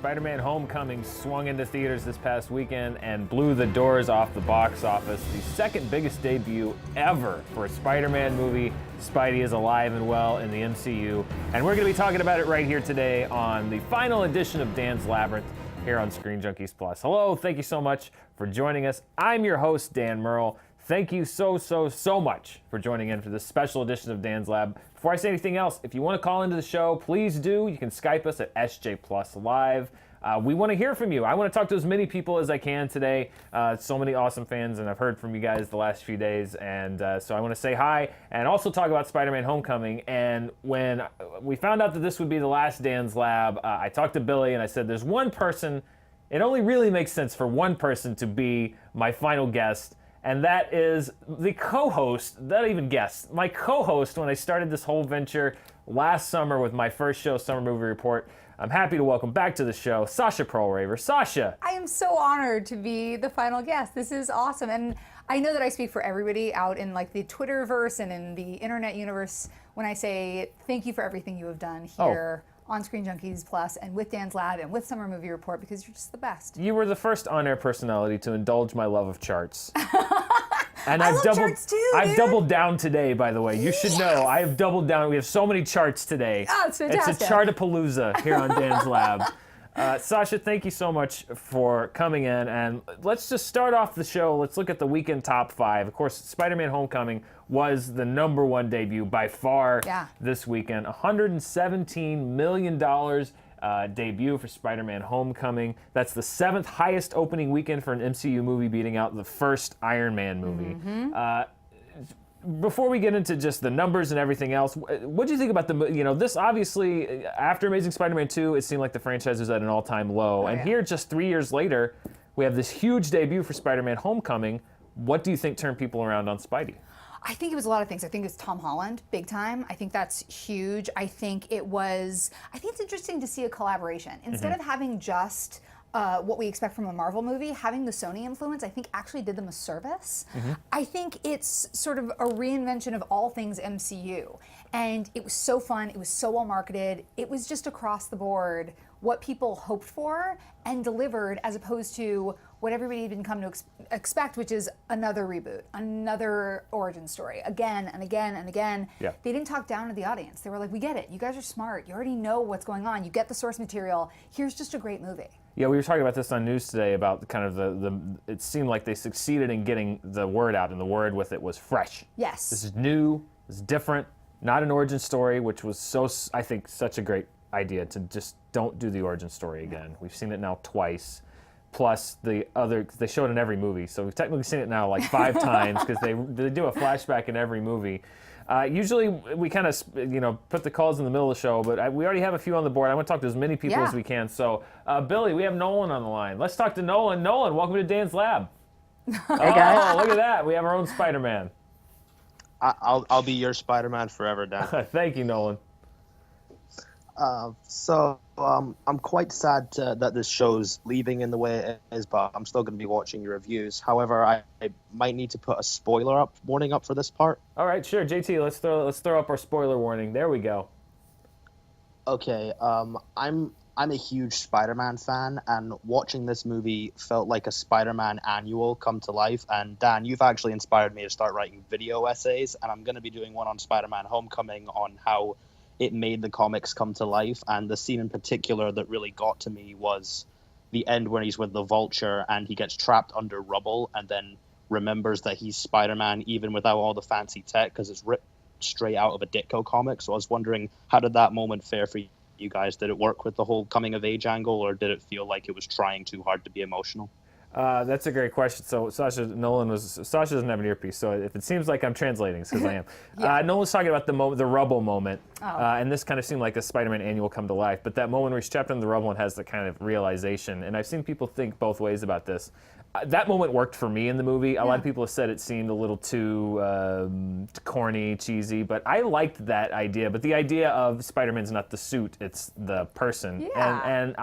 Spider-Man Homecoming swung into theaters this past weekend and blew the doors off the box office. The second biggest debut ever for a Spider-Man movie. Spidey is alive and well in the MCU. And we're going to be talking about it right here today on the final edition of Dan's Labyrinth here on Screen Junkies Plus. Hello, thank you so much for joining us. I'm your host, Dan Merle. Thank you so much for joining in for this special edition of Dan's Lab. Before I say anything else, if you want to call into the show, please do. You can Skype us at SJ Plus Live. We want to hear from you. I want to talk to as many people as I can today. So many awesome fans, and I've heard from you guys the last few days. And so I want to say hi and also talk about Spider-Man Homecoming. And when we found out that this would be the last Dan's Lab, I talked to Billy and I said, there's one person, it only really makes sense for one person to be my final guest. And that is the co-host, not even guest, my co-host when I started this whole venture last summer with my first show, Summer Movie Report. I'm happy to welcome back to the show, Sasha Perlraver. Sasha. I am so honored to be the final guest. This is awesome. And I know that I speak for everybody out in like the Twitterverse and in the internet universe when I say thank you for everything you have done here. On Screen Junkies Plus and with Dan's Lab and with Summer Movie Report because you're just the best. You were the first on-air personality to indulge my love of charts. And I love charts too, I've dude. doubled down today, by the way. You should know. I have doubled down. We have so many charts today. Oh, it's fantastic. It's a chartapalooza here on Dan's Lab. Sasha, thank you so much for coming in. And let's just start off the show. Let's look at the weekend top 5. Of course, Spider-Man Homecoming was the #1 debut by far this weekend. $117 million debut for Spider-Man Homecoming. That's the 7th highest opening weekend for an MCU movie, beating out the first Iron Man movie. Before we get into just the numbers and everything else, what do you think about this obviously, after Amazing Spider-Man 2, it seemed like the franchise was at an all-time low. Here, just 3 years later, we have this huge debut for Spider-Man Homecoming. What do you think turned people around on Spidey? I think it was a lot of things. I think it's Tom Holland, big time. I think that's huge. I think it's interesting to see a collaboration. Instead of having just what we expect from a Marvel movie, having the Sony influence, I think actually did them a service. I think it's sort of a reinvention of all things MCU. And it was so fun, it was so well marketed, it was just across the board what people hoped for and delivered as opposed to what everybody had been come to expect, which is another reboot, another origin story, again and again and again. Yeah. They didn't talk down to the audience. They were like, we get it, you guys are smart, you already know what's going on, you get the source material, here's just a great movie. Yeah, we were talking about this on news today about kind of it seemed like they succeeded in getting the word out, and the word with it was fresh. Yes. This is new, this is different, not an origin story, which was I think, such a great idea to just don't do the origin story again. We've seen it now twice. Plus they show it in every movie, so we've technically seen it now like 5 times because they do a flashback in every movie. Usually we kind of put the calls in the middle of the show, but we already have a few on the board. I want to talk to as many people as we can. So Billy, we have Nolan on the line. Let's talk to Nolan. Nolan, welcome to Dan's Lab. Hey guys. Oh, look at that. We have our own Spider-Man. I'll be your Spider-Man forever, Dan. Thank you, Nolan. I'm quite sad that this show's leaving in the way it is, but I'm still going to be watching your reviews. However, I might need to put a spoiler warning up for this part. All right, sure, JT. Let's throw up our spoiler warning. There we go. Okay. I'm a huge Spider-Man fan, and watching this movie felt like a Spider-Man annual come to life. And Dan, you've actually inspired me to start writing video essays, and I'm going to be doing one on Spider-Man Homecoming on how it made the comics come to life. And the scene in particular that really got to me was the end when he's with the Vulture and he gets trapped under rubble and then remembers that he's Spider-Man even without all the fancy tech because it's ripped straight out of a Ditko comic. So I was wondering, how did that moment fare for you guys? Did it work with the whole coming of age angle, or did it feel like it was trying too hard to be emotional? That's a great question. So Sasha doesn't have an earpiece, so if it seems like I'm translating, it's because I am. Nolan's talking about the rubble moment, and this kind of seemed like a Spider-Man annual come to life, but that moment where he's trapped in the rubble and has the kind of realization, and I've seen people think both ways about this. That moment worked for me in the movie. A lot of people have said it seemed a little too corny, cheesy, but I liked that idea. But the idea of Spider-Man's not the suit, it's the person. Yeah. And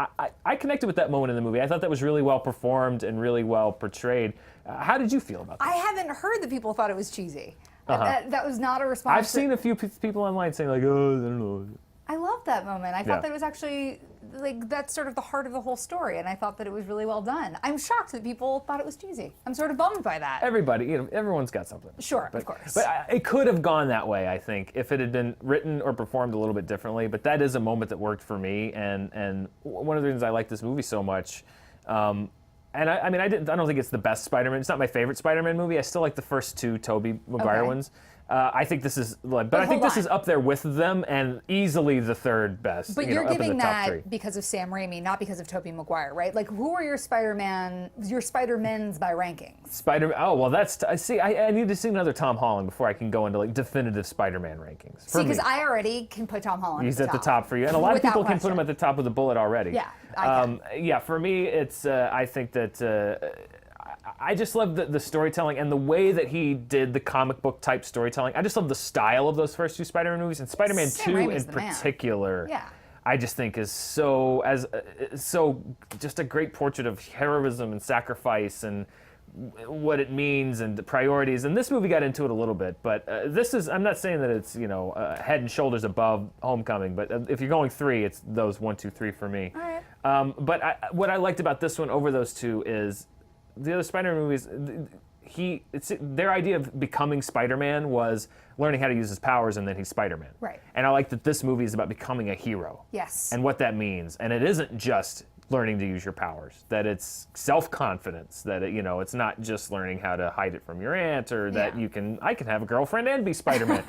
I connected with that moment in the movie. I thought that was really well performed and really well portrayed. How did you feel about that? I haven't heard that people thought it was cheesy. That was not a response. I've seen a few people online saying like, oh, I don't know. I loved that moment. I Yeah. thought that it was actually like that's sort of the heart of the whole story, and I thought that it was really well done. I'm shocked that people thought it was cheesy. I'm sort of bummed by that. Everybody, everyone's got something. Sure, but, of course. But it could have gone that way, I think, if it had been written or performed a little bit differently. But that is a moment that worked for me, and one of the reasons I like this movie so much. And I don't think it's the best Spider-Man. It's not my favorite Spider-Man movie. I still like the first two Tobey Maguire ones. I think this is, but I think this is up there with them and easily the third best. But you're up in giving the top that three. because of Sam Raimi, not because of Tobey Maguire, right? Like, who are your Spider-Mens by rankings? Oh, well, I need to see another Tom Holland before I can go into like definitive Spider-Man rankings. See, because I already can put Tom Holland He's at at the top for you, and a lot of Without people can put him question. at the top of the bullet already. Yeah, I can. Yeah, for me, it's I think that I just love the storytelling and the way that he did the comic book type storytelling. I just love the style of those first two Spider-Man movies, and Spider-Man Sam 2 Raimi's in the man. particular. Yeah. I just think is so just a great portrait of heroism and sacrifice and what it means and the priorities. And this movie got into it a little bit, but I'm not saying that it's head and shoulders above Homecoming, but if you're going three, it's those 1, 2, 3 for me. All right. But what I liked about this one over those two is the other Spider-Man movies. Their idea of becoming Spider-Man was learning how to use his powers, and then he's Spider-Man. Right. And I like that this movie is about becoming a hero. Yes. And what that means. And it isn't just learning to use your powers, that it's self-confidence, that it's not just learning how to hide it from your aunt, or that I can have a girlfriend and be Spider-Man.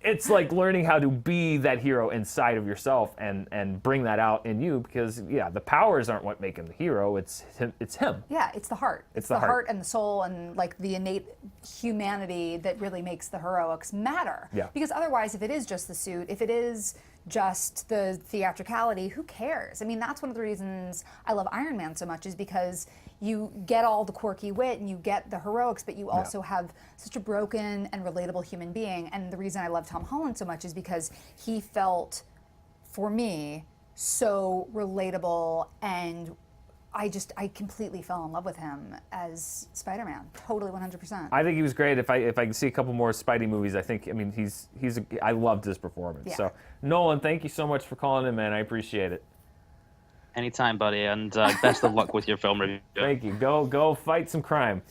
It's like learning how to be that hero inside of yourself and bring that out in you, because the powers aren't what make him the hero, it's him. Yeah, it's the heart. It's the the heart. and the soul and like the innate humanity that really makes the heroics matter. Yeah. Because otherwise, if it is just the suit, if it is just the theatricality, who cares? I mean, that's one of the reasons I love Iron Man so much, is because you get all the quirky wit and you get the heroics, but you also have such a broken and relatable human being. And the reason I love Tom Holland so much is because he felt, for me, so relatable, and I completely fell in love with him as Spider-Man. Totally 100%. I think he was great. If I can see a couple more Spidey movies, I loved his performance. Yeah. So Nolan, thank you so much for calling in, man. I appreciate it. Anytime, buddy, and best of luck with your film review. Thank you. Go fight some crime.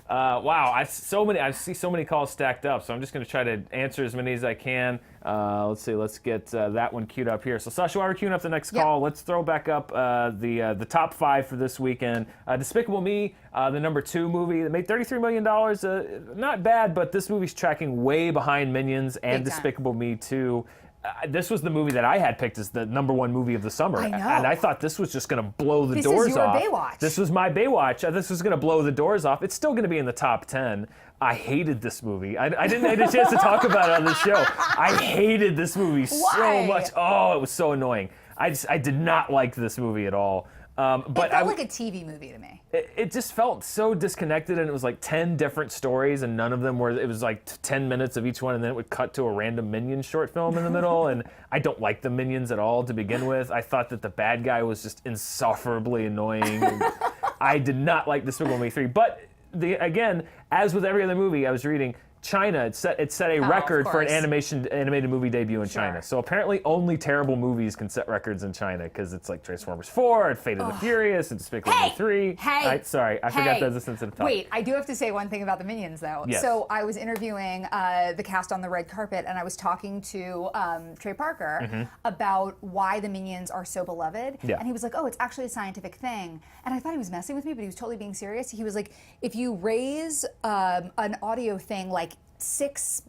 Wow, I see so many calls stacked up, so I'm just going to try to answer as many as I can. Let's see. Let's get that one queued up here. So Sasha, while we're queuing up the next call, let's throw back up the top 5 for this weekend. Despicable Me, the number 2 movie that made $33 million. Not bad, but this movie's tracking way behind Minions and Big time. Despicable Me 2. This was the movie that I had picked as the number 1 movie of the summer. I know. And I thought this was just going to blow the This doors is your off. Baywatch. This was my Baywatch. This was going to blow the doors off. It's still going to be in the top 10. I hated this movie. I didn't get a chance to talk about it on the show. I hated this movie so Why? much. Oh, it was so annoying. I did not like this movie at all. But it felt like a TV movie to me. It just felt so disconnected, and it was like 10 different stories, and none of them were, it was like 10 minutes of each one, and then it would cut to a random Minions short film in the middle, and I don't like the Minions at all to begin with. I thought that the bad guy was just insufferably annoying. I did not like Despicable Me 3, but again, as with every other movie I was reading, China, it set a record for an animated movie debut in China. So apparently only terrible movies can set records in China, because it's like Transformers 4 and Fate of the Furious and Despicable Me 3. Hey! Sorry, I forgot that was a sensitive topic. Wait, I do have to say one thing about the Minions, though. Yes. So I was interviewing the cast on the red carpet, and I was talking to Trey Parker about why the Minions are so beloved. Yeah. And he was like, oh, it's actually a scientific thing. And I thought he was messing with me, but he was totally being serious. He was like, if you raise an audio thing like 6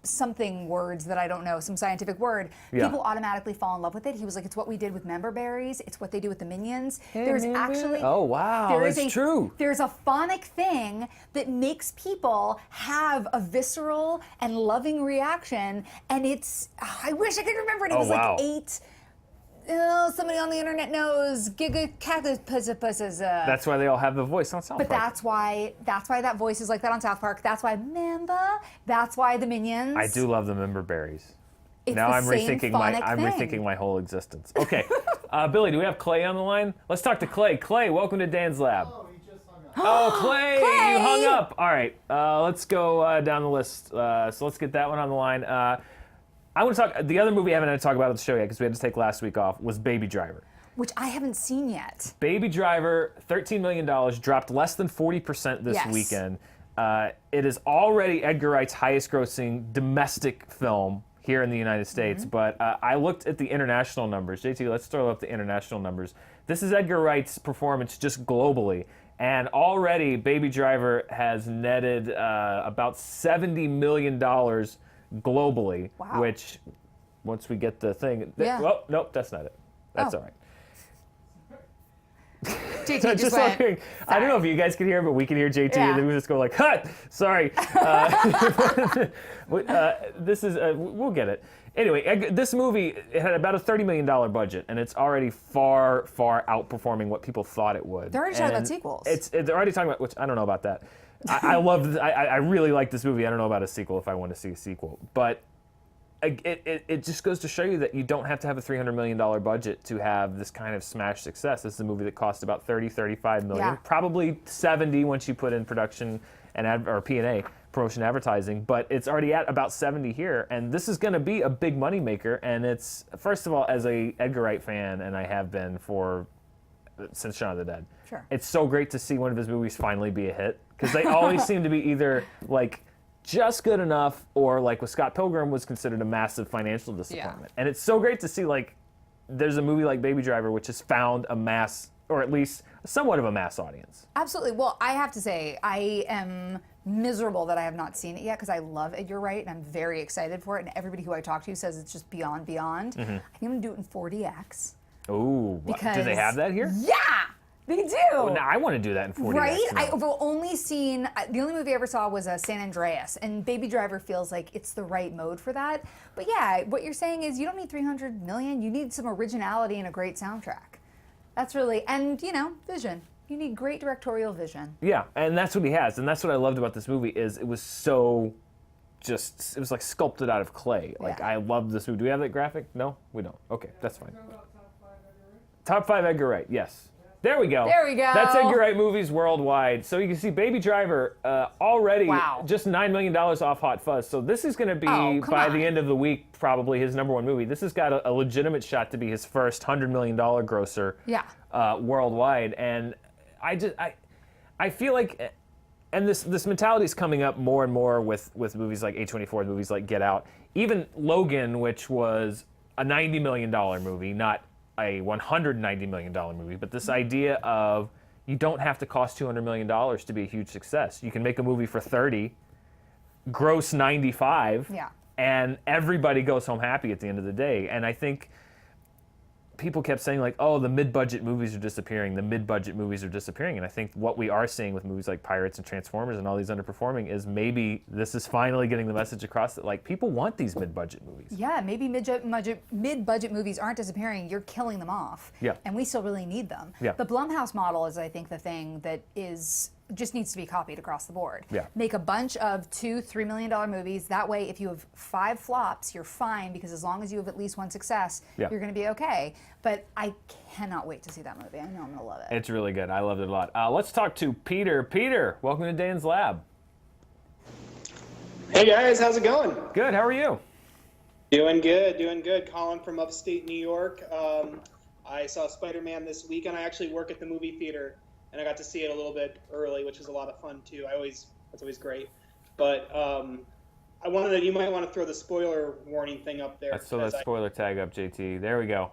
something words that I don't know, some scientific word, people automatically fall in love with it. He was like, it's what we did with member berries. It's what they do with the Minions. There's actually... Oh, wow, that's true. There's a phonic thing that makes people have a visceral and loving reaction, and it's... I wish I could remember it. It was wow. like 8... Oh, somebody on the internet knows. Gigacatapus. That's why they all have the voice on South Park. But that's why that voice is like that on South Park. That's why Mamba. That's why the Minions. I do love the member berries. It's Now the I'm same phonic thing. rethinking my whole existence. Okay, Billy, do we have Clay on the line? Let's talk to Clay. Clay, welcome to Dan's Lab. Oh, he just hung up. Oh, Clay, Clay! you hung up. All right, let's go down the list. So let's get that one on the line. I want to talk. The other movie I haven't had to talk about on the show yet because we had to take last week off was Baby Driver. Which I haven't seen yet. Baby Driver, $13 million, dropped less than 40% this weekend. It is already Edgar Wright's highest-grossing domestic film here in the United States, but I looked at the international numbers. JT, let's throw up the international numbers. This is Edgar Wright's performance just globally, and already Baby Driver has netted about $70 million globally, which, once we get the thing... Well, nope, that's not it. That's all right. JT just went, looking, I don't know if you guys can hear, but we can hear JT, and then we just go like, "Cut!" Sorry. This is we'll get it. Anyway, this movie it had about a $30 million budget, and it's already far, far outperforming what people thought it would. They're already talking about sequels. They're already talking about, which I don't know about that. I really like this movie. I don't know about a sequel if I want to see a sequel, but. It just goes to show you that you don't have to have a $300 million budget to have this kind of smash success. This is a movie that cost about $35 million, probably 70 once you put in production and or P&A, promotion advertising, but it's already at about 70 here, and this is going to be a big money maker. And it's, first of all, as a Edgar Wright fan, and I have been since Shaun of the Dead. Sure. It's so great to see one of his movies finally be a hit because they always seem to be either like just good enough, or like with Scott Pilgrim was considered a massive financial disappointment. And it's so great to see like there's a movie like Baby Driver which has found a mass, or at least somewhat of a mass audience. Absolutely. Well, I have to say I am miserable that I have not seen it yet because I love Edgar Wright and I'm very excited for it. And everybody who I talk to says it's just beyond. I think I'm gonna do it in 4DX. Ooh, do they have that here? Yeah. They do. Well, now I want to do that in 4DX. Right? I've only seen, the only movie I ever saw was San Andreas, and Baby Driver feels like it's the right mode for that. But yeah, what you're saying is you don't need 300 million, you need some originality and a great soundtrack. That's really, and vision. You need great directorial vision. Yeah, and that's what he has, and that's what I loved about this movie is it was so it was like sculpted out of clay. Like, I love this movie. Do we have that graphic? No? We don't. Okay, that's fine. Top 5 Edgar Wright, yes. There we go. There we go. That's Edgar Wright movies worldwide. So you can see Baby Driver already just $9 million off Hot Fuzz. So this is going to be, by the end of the week, probably his #1 movie. This has got a legitimate shot to be his first $100 million grosser worldwide. And I feel like, and this mentality is coming up more and more with movies like A24, movies like Get Out. Even Logan, which was a $90 million movie, not a $190 million movie, but this idea of you don't have to cost $200 million to be a huge success. You can make a movie for 30, gross 95, and everybody goes home happy at the end of the day. And I think people kept saying like, oh, the mid-budget movies are disappearing, and I think what we are seeing with movies like Pirates and Transformers and all these underperforming is maybe this is finally getting the message across that like people want these mid-budget movies. Yeah, maybe mid-budget movies aren't disappearing, you're killing them off. Yeah. And we still really need them. Yeah. The Blumhouse model is, I think, the thing that just needs to be copied across the board. Yeah. Make a bunch of $2-3 million movies. That way, if you have 5 flops, you're fine because as long as you have at least 1 success, you're going to be okay. But I cannot wait to see that movie. I know I'm going to love it. It's really good. I loved it a lot. Let's talk to Peter. Peter, welcome to Dan's Lab. Hey guys, how's it going? Good. How are you? Doing good. Calling from upstate New York. I saw Spider-Man this week, and I actually work at the movie theater. And I got to see it a little bit early, which was a lot of fun too. That's always great. But you might want to throw the spoiler warning thing up there. Let's throw that spoiler tag up, JT. There we go.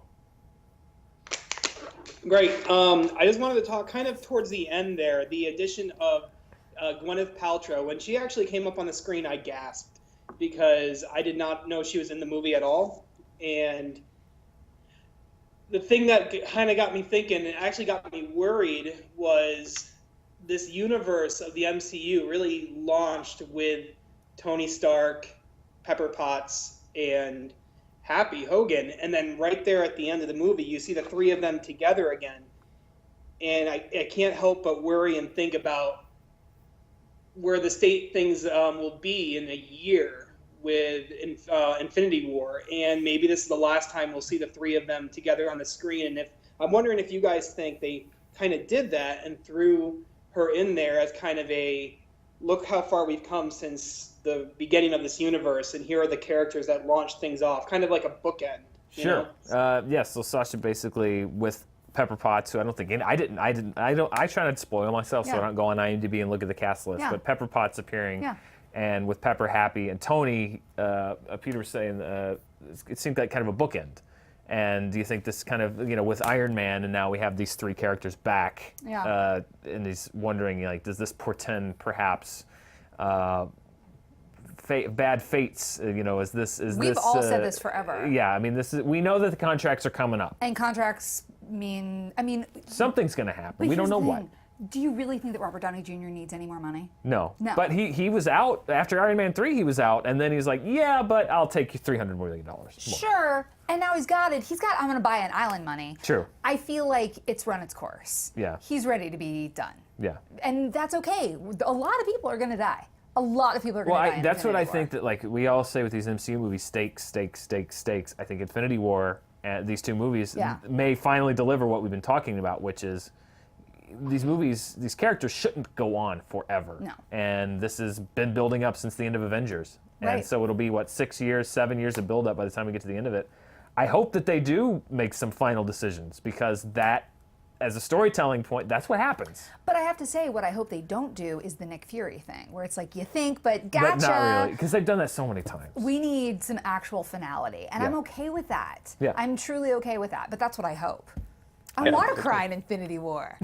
Great. I just wanted to talk kind of towards the end there. The addition of Gwyneth Paltrow, when she actually came up on the screen, I gasped because I did not know she was in the movie at all. And the thing that kind of got me thinking and actually got me worried was this universe of the MCU really launched with Tony Stark, Pepper Potts, and Happy Hogan. And then right there at the end of the movie, you see the 3 of them together again. And I can't help but worry and think about where the state things will be in a year with Infinity War, and maybe this is the last time we'll see the 3 of them together on the screen. And I'm wondering if you guys think they kind of did that and threw her in there as kind of a look how far we've come since the beginning of this universe, and here are the characters that launch things off, kind of like a bookend. You Sure. know? Yes. So Sasha basically with Pepper Potts, who I don't think I try not to spoil myself, so I don't go on IMDb and look at the cast list. Yeah. But Pepper Potts appearing, and with Pepper happy, and Tony, Peter was saying, it seemed like kind of a bookend. And do you think this kind of, with Iron Man, and now we have these three characters back, and he's wondering, like, does this portend perhaps bad fates? Is this? We've all said this forever. Yeah, I mean, we know that the contracts are coming up. And contracts mean, Something's going to happen. We don't know what. Do you really think that Robert Downey Jr. needs any more money? No. No. But he was out after Iron Man 3. He was out, and then he's like, yeah, but I'll take you $300 million more. Sure. And now he's got I'm going to buy an island money. True. I feel like it's run its course. Yeah. He's ready to be done. Yeah. And that's okay. A lot of people are going to die. A lot of people are going to die. Well, that's what I think that, like, we all say with these MCU movies, stakes, stakes, stakes, stakes. I think Infinity War and these two movies may finally deliver what we've been talking about, which is these movies, these characters shouldn't go on forever. No. And this has been building up since the end of Avengers. Right. And so it'll be, 6 years, 7 years of build-up by the time we get to the end of it. I hope that they do make some final decisions, because that, as a storytelling point, that's what happens. But I have to say, what I hope they don't do is the Nick Fury thing, where it's like, you think, but gotcha. But not really, because they've done that so many times. We need some actual finality, and I'm okay with that. Yeah. I'm truly okay with that, but that's what I hope. I want to cry in Infinity War.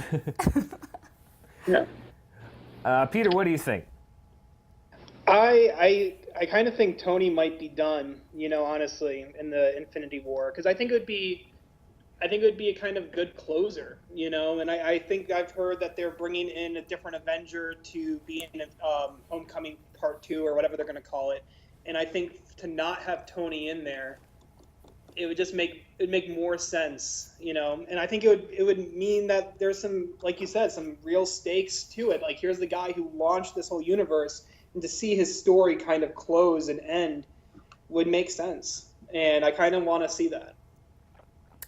Yeah. Peter, what do you think? I kind of think Tony might be done, honestly, in the Infinity War, because I think it would be a kind of good closer, and I think I've heard that they're bringing in a different Avenger to be in Homecoming Part 2 or whatever they're going to call it, and I think to not have Tony in there, it would just make more sense, and I think it would mean that there's some, like you said, some real stakes to it. Like, here's the guy who launched this whole universe, and to see his story kind of close and end would make sense, and I kind of want to see that.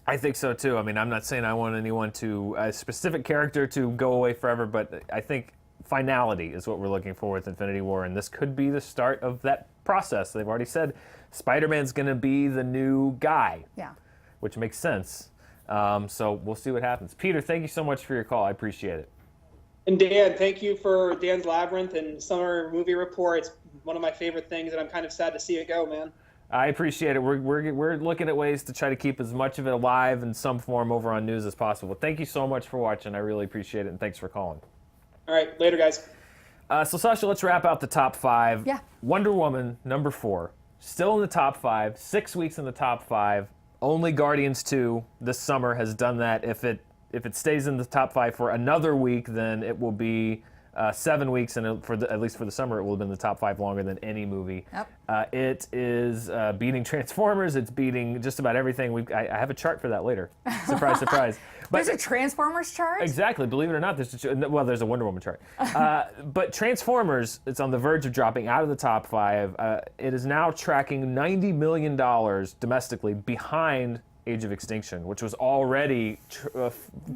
I think so too. I mean, I'm not saying I want a specific character to go away forever, but I think finality is what we're looking for with Infinity War, and this could be the start of that process. They've already said Spider-Man's going to be the new guy, which makes sense. So we'll see what happens. Peter, thank you so much for your call. I appreciate it. And Dan, thank you for Dan's Labyrinth and Summer Movie Report. It's one of my favorite things, and I'm kind of sad to see it go, man. I appreciate it. We're looking at ways to try to keep as much of it alive in some form over on news as possible. Thank you so much for watching. I really appreciate it, and thanks for calling. All right, later, guys. So, Sasha, let's wrap out the top 5. Yeah. Wonder Woman, number 4. Still in the top 5. 6 weeks in the top 5. Only Guardians 2 this summer has done that. If it stays in the top 5 for another week, then it will be 7 weeks, and at least for the summer, it will have been the top 5 longer than any movie. Yep. It is beating Transformers. It's beating just about everything. I have a chart for that later. Surprise, surprise. But There's a Transformers chart? exactly. Believe it or not, there's a Wonder Woman chart. But Transformers, it's on the verge of dropping out of the top 5. It is now tracking $90 million domestically behind Age of Extinction, which was already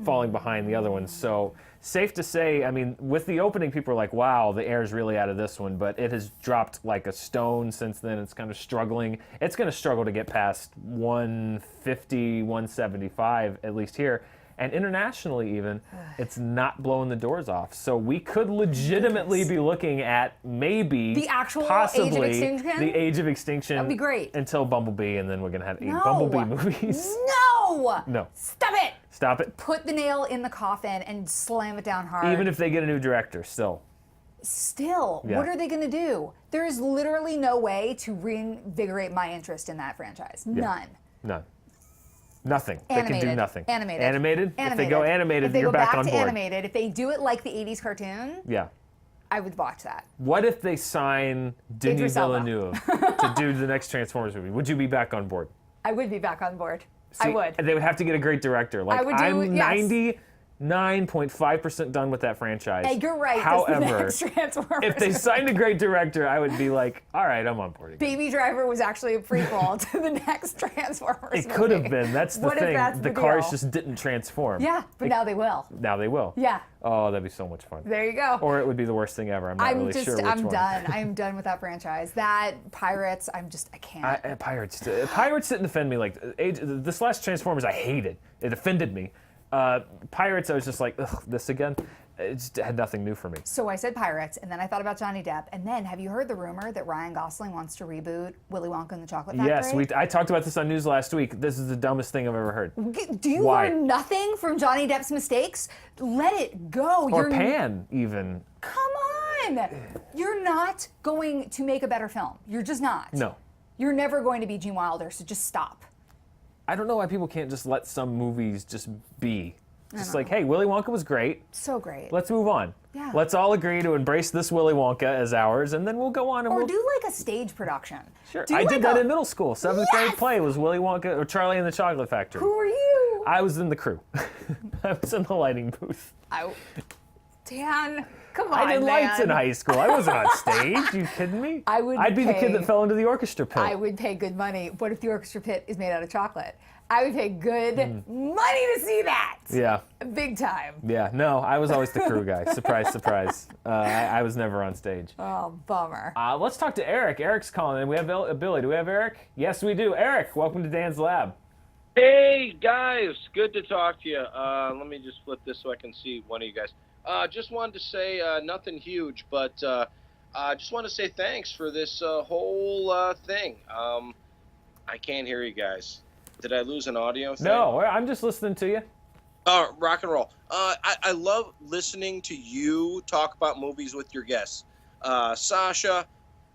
falling behind the other ones. So safe to say, I mean, with the opening, people are like, wow, the air's really out of this one, but it has dropped like a stone since then. It's kind of struggling. It's going to struggle to get past 150, 175, at least here. And internationally even, it's not blowing the doors off. So we could legitimately be looking at maybe The actual possibly Age of Extinction? the Age of Extinction. That'd be great. Until Bumblebee, and then we're going to have 8 No. Bumblebee movies. No! No. Stop it! Stop it. Put the nail in the coffin and slam it down hard. Even if they get a new director, still. Still, Yeah. what are they going to do? There is literally no way to reinvigorate my interest in that franchise. None. None. Nothing. They can do Animated. nothing. Animated. Animated? If they go animated, if they you're go back back on to board. animated, if they do it like the 80s cartoon, Yeah. I would watch that. What if they sign Denis Idris Elba. Villeneuve to do the next Transformers movie? Would you be back on board? I would be back on board. I See, would. They would have to get a great director. Like, I would do- I'm yes. 99.5% done with that franchise. Hey, you're right. However, that's the next Transformers if they movie. signed a great director, I would be like, all right, I'm on board again. Baby Driver was actually a prequel to the next Transformers It could have movie. been. That's the What if thing. that's The the cars deal? just didn't transform. Yeah, but now they will. Now they will. Yeah, Oh, that'd be so much fun. there you go. Or it would be the worst thing ever. I'm not really sure which I'm one. done. I'm done with that franchise. That Pirates, I can't. Pirates didn't offend me. Like this last Transformers, I hated. It offended me. Pirates, I was just like, ugh, this again. It just had nothing new for me. So I said Pirates, and then I thought about Johnny Depp, and then have you heard the rumor that Ryan Gosling wants to reboot Willy Wonka and the Chocolate Factory? Yes, I talked about this on news last week. This is the dumbest thing I've ever heard. Do you Why? learn nothing from Johnny Depp's mistakes? Let it go. Or Pan, even. Come on. You're not going to make a better film. You're just not. No. You're never going to be Gene Wilder, so just stop. I don't know why people can't just let some movies just be. Just like, hey, Willy Wonka was great. So great. Let's move on. Yeah. Let's all agree to embrace this Willy Wonka as ours, and then we'll go on and Or we'll... do like a stage production. Sure. Do I like did that in middle school. Seventh grade Yes! play was Willy Wonka or Charlie and the Chocolate Factory. Who are you? I was in the crew. I was in the lighting booth. Dan, come on, I did lights in man. high school. I wasn't on stage. You kidding me? I'd be the kid pay- that fell into the orchestra pit. I would pay good money. What if the orchestra pit is made out of chocolate? I would pay good money to see that. Yeah. Big time. Yeah. No, I was always the crew guy. Surprise, surprise. I was never on stage. Oh, bummer. Let's talk to Eric. Eric's calling in. We have Billy. Do we have Eric? Yes, we do. Eric, welcome to Dan's Lab. Hey guys, good to talk to you. Let me just flip this so I can see one of you guys. Just wanted to say nothing huge, but just want to say thanks for this whole thing. I can't hear you guys. Did I lose an audio thing? No, I'm just listening to you. Rock and roll. I love listening to you talk about movies with your guests. Sasha,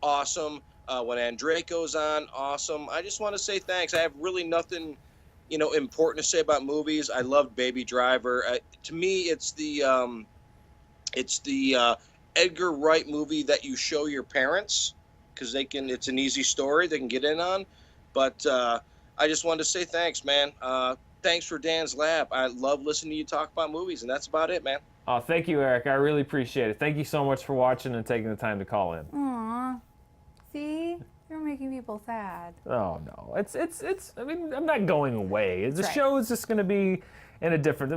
awesome. When Andrejko's on, awesome. I just want to say thanks. I have really nothing, important to say about movies. I loved Baby Driver. To me, it's the Edgar Wright movie that you show your parents because it's an easy story they can get in on. But I just wanted to say thanks, man. Thanks for Dan's Lab. I love listening to you talk about movies, and that's about it, man. Oh, thank you, Eric. I really appreciate it. Thank you so much for watching and taking the time to call in. Aw. See? You're making people sad. Oh no, it's. I mean, I'm not going away. The right. show is just going to be in a different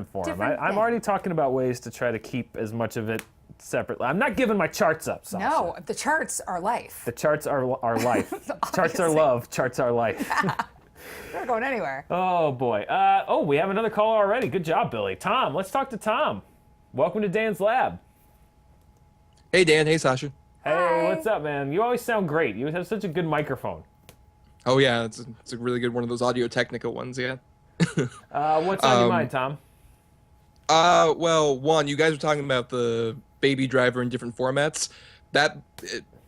form. Different I'm thing. already talking about ways to try to keep as much of it separately. I'm not giving my charts up, Sasha. No, the charts are life. The charts are life. Charts are Obviously. love. Charts are life. They're not going anywhere. Oh boy. We have another caller already. Good job, Billy. Tom, let's talk to Tom. Welcome to Dan's Lab. Hey, Dan. Hey, Sasha. Hey, Hi. what's up, man? You always sound great. You have such a good microphone. Oh, yeah. It's a really good one of those Audio-Technica ones, yeah. What's on your mind, Tom? Well, one, you guys were talking about the Baby Driver in different formats.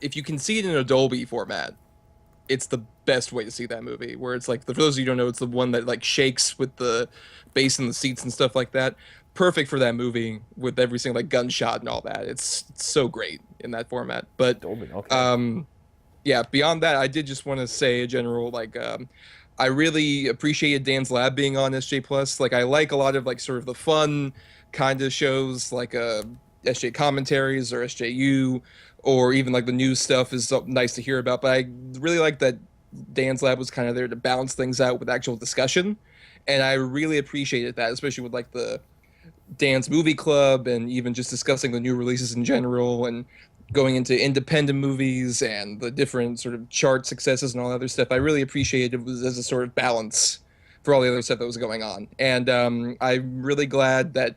If you can see it in a Dolby format, it's the best way to see that movie. Where it's like, for those of you who don't know, it's the one that like shakes with the bass in the seats and stuff like that. Perfect for that movie with every single like gunshot and all that. It's so great in that format. But Dolby, okay. yeah, beyond that, I did just want to say a general I really appreciated Dan's Lab being on SJ Plus. Like I like a lot of like sort of the fun kind of shows like SJ commentaries or SJU or even like the news stuff is nice to hear about. But I really like that Dan's Lab was kind of there to balance things out with actual discussion. And I really appreciated that, especially with like the Dan's Movie Club and even just discussing the new releases in general and going into independent movies and the different sort of chart successes and all that other stuff. I really appreciated it as a sort of balance for all the other stuff that was going on. And I'm really glad that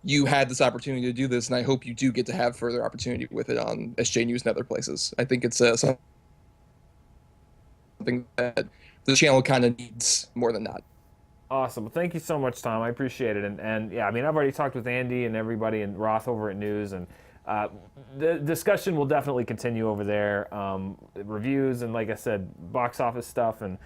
you had this opportunity to do this, and I hope you do get to have further opportunity with it on SJ News and other places. I think it's something that the channel kind of needs more than not. Awesome. Well, thank you so much, Tom. I appreciate it. And yeah, I mean, I've already talked with Andy and everybody and Roth over at News, and the discussion will definitely continue over there. Reviews and, like I said, box office stuff, and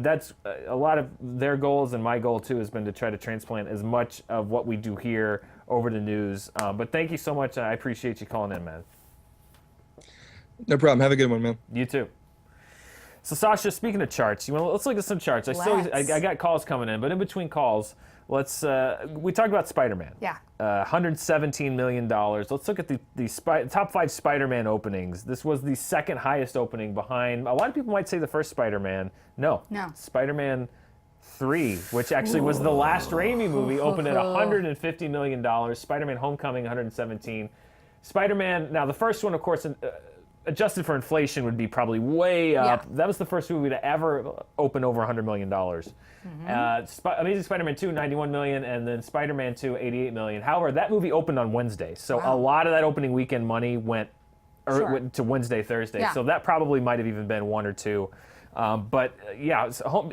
that's a lot of their goals, and my goal too has been to try to transplant as much of what we do here over to News. But thank you so much. I appreciate you calling in, man. No problem. Have a good one, man. You too. So Sasha, speaking of charts, let's look at some charts. I got calls coming in, but in between calls, we talked about Spider-Man. Yeah. $117 million. Let's look at the top 5 Spider-Man openings. This was the second highest opening behind, a lot of people might say the first Spider-Man. No. Spider-Man 3, which actually was the last Raimi movie, opened at $150 million. Spider-Man Homecoming, 117. Spider-Man, now the first one, of course, adjusted for inflation, would be probably way up. Yeah. That was the first movie to ever open over $100 million. Amazing Spider-Man 2, $91 million, and then Spider-Man 2, $88 million. However, that movie opened on Wednesday, so a lot of that opening weekend money went to Wednesday, Thursday. Yeah. So that probably might have even been 1 or 2. But yeah,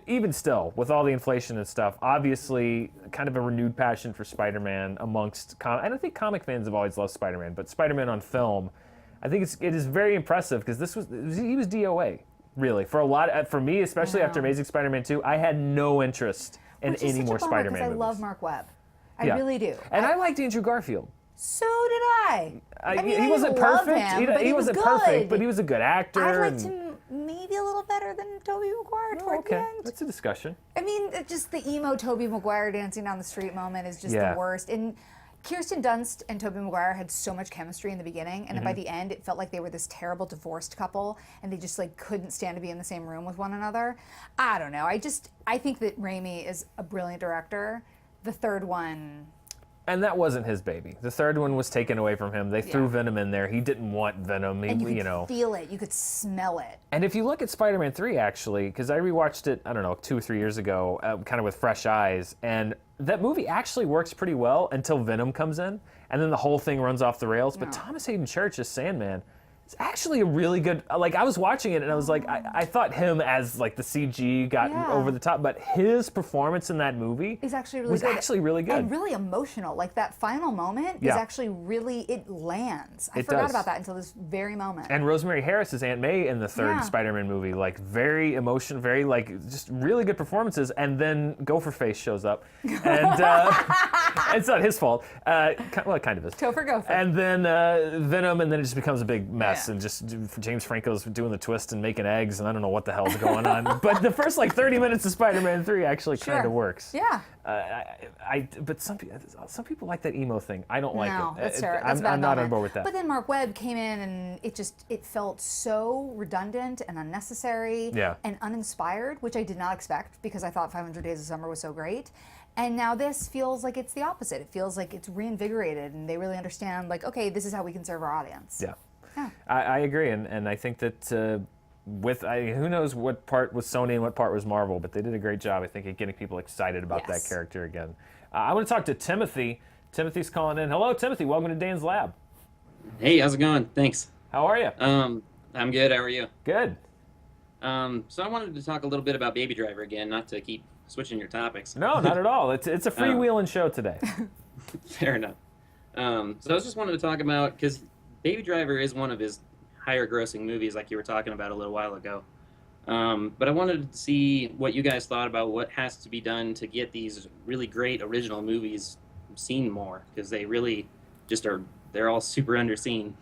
even still, with all the inflation and stuff, obviously kind of a renewed passion for Spider-Man amongst, I don't think comic fans have always loved Spider-Man, but Spider-Man on film, I think it is very impressive because he was DOA, really. For me, especially after Amazing Spider-Man 2, I had no interest in any more Spider-Man movies. I love Mark Webb. I really do. And I liked Andrew Garfield. So did I. He wasn't perfect. He wasn't perfect, but he was a good actor. I liked him maybe a little better than Tobey Maguire toward the end. That's a discussion. I mean, just the emo Tobey Maguire dancing down the street moment is just the worst. And Kirsten Dunst and Tobey Maguire had so much chemistry in the beginning, and then by the end, it felt like they were this terrible divorced couple, and they just couldn't stand to be in the same room with one another. I don't know. I think that Raimi is a brilliant director. The third one. And that wasn't his baby. The third one was taken away from him. They threw Venom in there. He didn't want Venom. And you could feel it. You could smell it. And if you look at Spider-Man 3, actually, because I rewatched it, 2 or 3 years ago, kind of with fresh eyes, and that movie actually works pretty well until Venom comes in, and then the whole thing runs off the rails. But Thomas Hayden Church as Sandman, it's actually a really good, I was watching it and I was like, I thought him as the CG got over the top, but his performance in that movie is actually really good. And really emotional. That final moment is actually really, it lands. I forgot about that until this very moment. And Rosemary Harris is Aunt May in the third Spider-Man movie, very emotional, very just really good performances, and then Gopher Face shows up. And it's not his fault. Well, it kind of is. Topher Gopher. And then Venom, and then it just becomes a big mess. And just James Franco's doing the twist and making eggs, and I don't know what the hell's going on. But the first 30 minutes of Spider-Man 3 actually kind of works. Yeah. But some people like that emo thing. I don't like it. That's fair. I'm not on board with that. But then Mark Webb came in, and it felt so redundant and unnecessary and uninspired, which I did not expect because I thought 500 Days of Summer was so great. And now this feels like it's the opposite. It feels like it's reinvigorated, and they really understand, okay, this is how we can serve our audience. Yeah. I agree, and I think that who knows what part was Sony and what part was Marvel, but they did a great job, I think, at getting people excited about that character again. I want to talk to Timothy. Timothy's calling in. Hello, Timothy. Welcome to Dan's Lab. Hey, how's it going? Thanks. How are you? I'm good. How are you? Good. So I wanted to talk a little bit about Baby Driver again, not to keep switching your topics. No, not at all. It's a freewheeling show today. Fair enough. So I was just wanted to talk about, because Baby Driver is one of his higher grossing movies, like you were talking about a little while ago. But I wanted to see what you guys thought about what has to be done to get these really great original movies seen more, because they really just they're all super underseen.